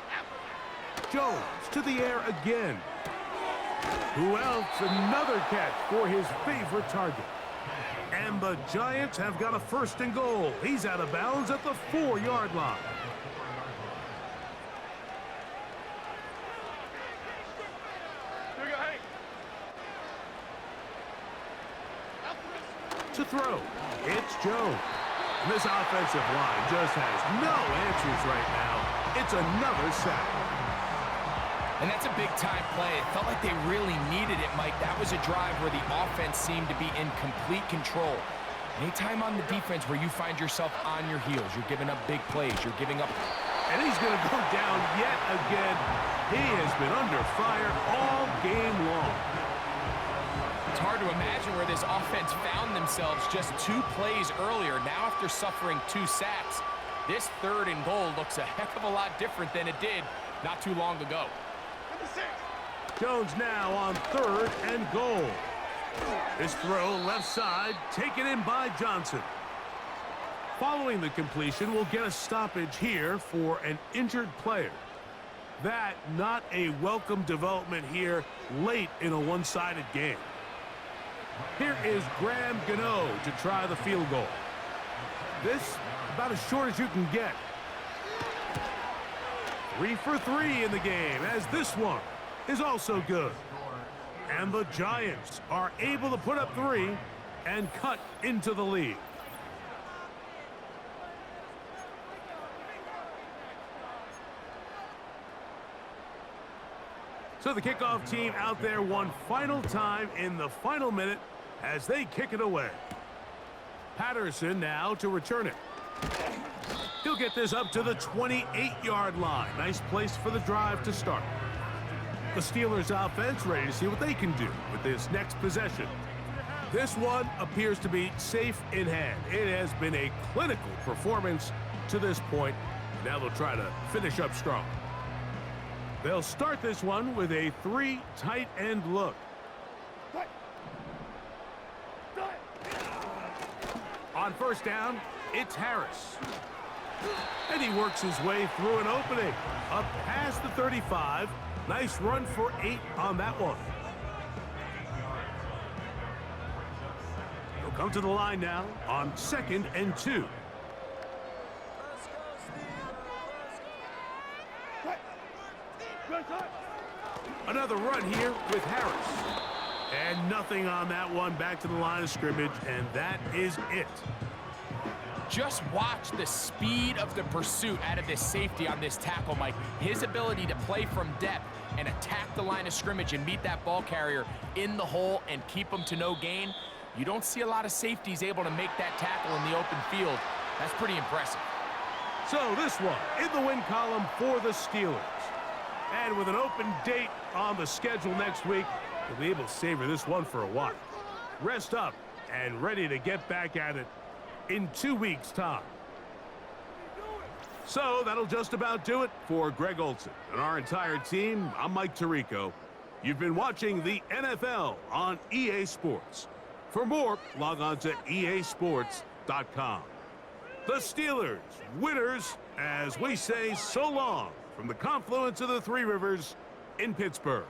Half. Jones to the air again. Who else? Another catch for his favorite target. And the Giants have got a 1st and goal. He's out of bounds at the 4-yard line. Here we go, hey. To throw, it's Jones. And this offensive line just has no answers right now. It's another sack. And that's a big-time play. It felt like they really needed it, Mike. That was a drive where the offense seemed to be in complete control. Anytime on the defense where you find yourself on your heels, you're giving up big plays, you're giving up... And he's going to go down yet again. He has been under fire all game long. It's hard to imagine where this offense found themselves just 2 plays earlier. Now after suffering 2 sacks, this 3rd and goal looks a heck of a lot different than it did not too long ago. Jones now on 3rd and goal. This throw left side taken in by Johnson. Following the completion, we'll get a stoppage here for an injured player. That not a welcome development here late in a one-sided game. Here is Graham Gano to try the field goal. This about as short as you can get. 3 for 3 in the game, as this one is also good. And the Giants are able to put up 3 and cut into the lead. So the kickoff team out there one final time in the final minute as they kick it away. Patterson now to return it. He'll get this up to the 28-yard line. Nice place for the drive to start. The Steelers offense ready to see what they can do with this next possession. This one appears to be safe in hand. It has been a clinical performance to this point. Now they'll try to finish up strong. They'll start this one with a 3 tight end look. On 1st down, it's Harris. And he works his way through an opening. Up past the 35. Nice run for 8 on that one. He'll come to the line now on 2nd and 2. Another run here with Harris. And nothing on that one. Back to the line of scrimmage, and that is it. Just watch the speed of the pursuit out of this safety on this tackle, Mike. His ability to play from depth and attack the line of scrimmage and meet that ball carrier in the hole and keep him to no gain. You don't see a lot of safeties able to make that tackle in the open field. That's pretty impressive. So this one in the win column for the Steelers. And with an open date on the schedule next week, we'll be able to savor this one for a while. Rest up and ready to get back at it in 2 weeks' time. So that'll just about do it for Greg Olson and our entire team. I'm Mike Tirico. You've been watching the NFL on EA Sports. For more, log on to easports.com. The Steelers, winners, as we say so long from the confluence of the Three Rivers in Pittsburgh.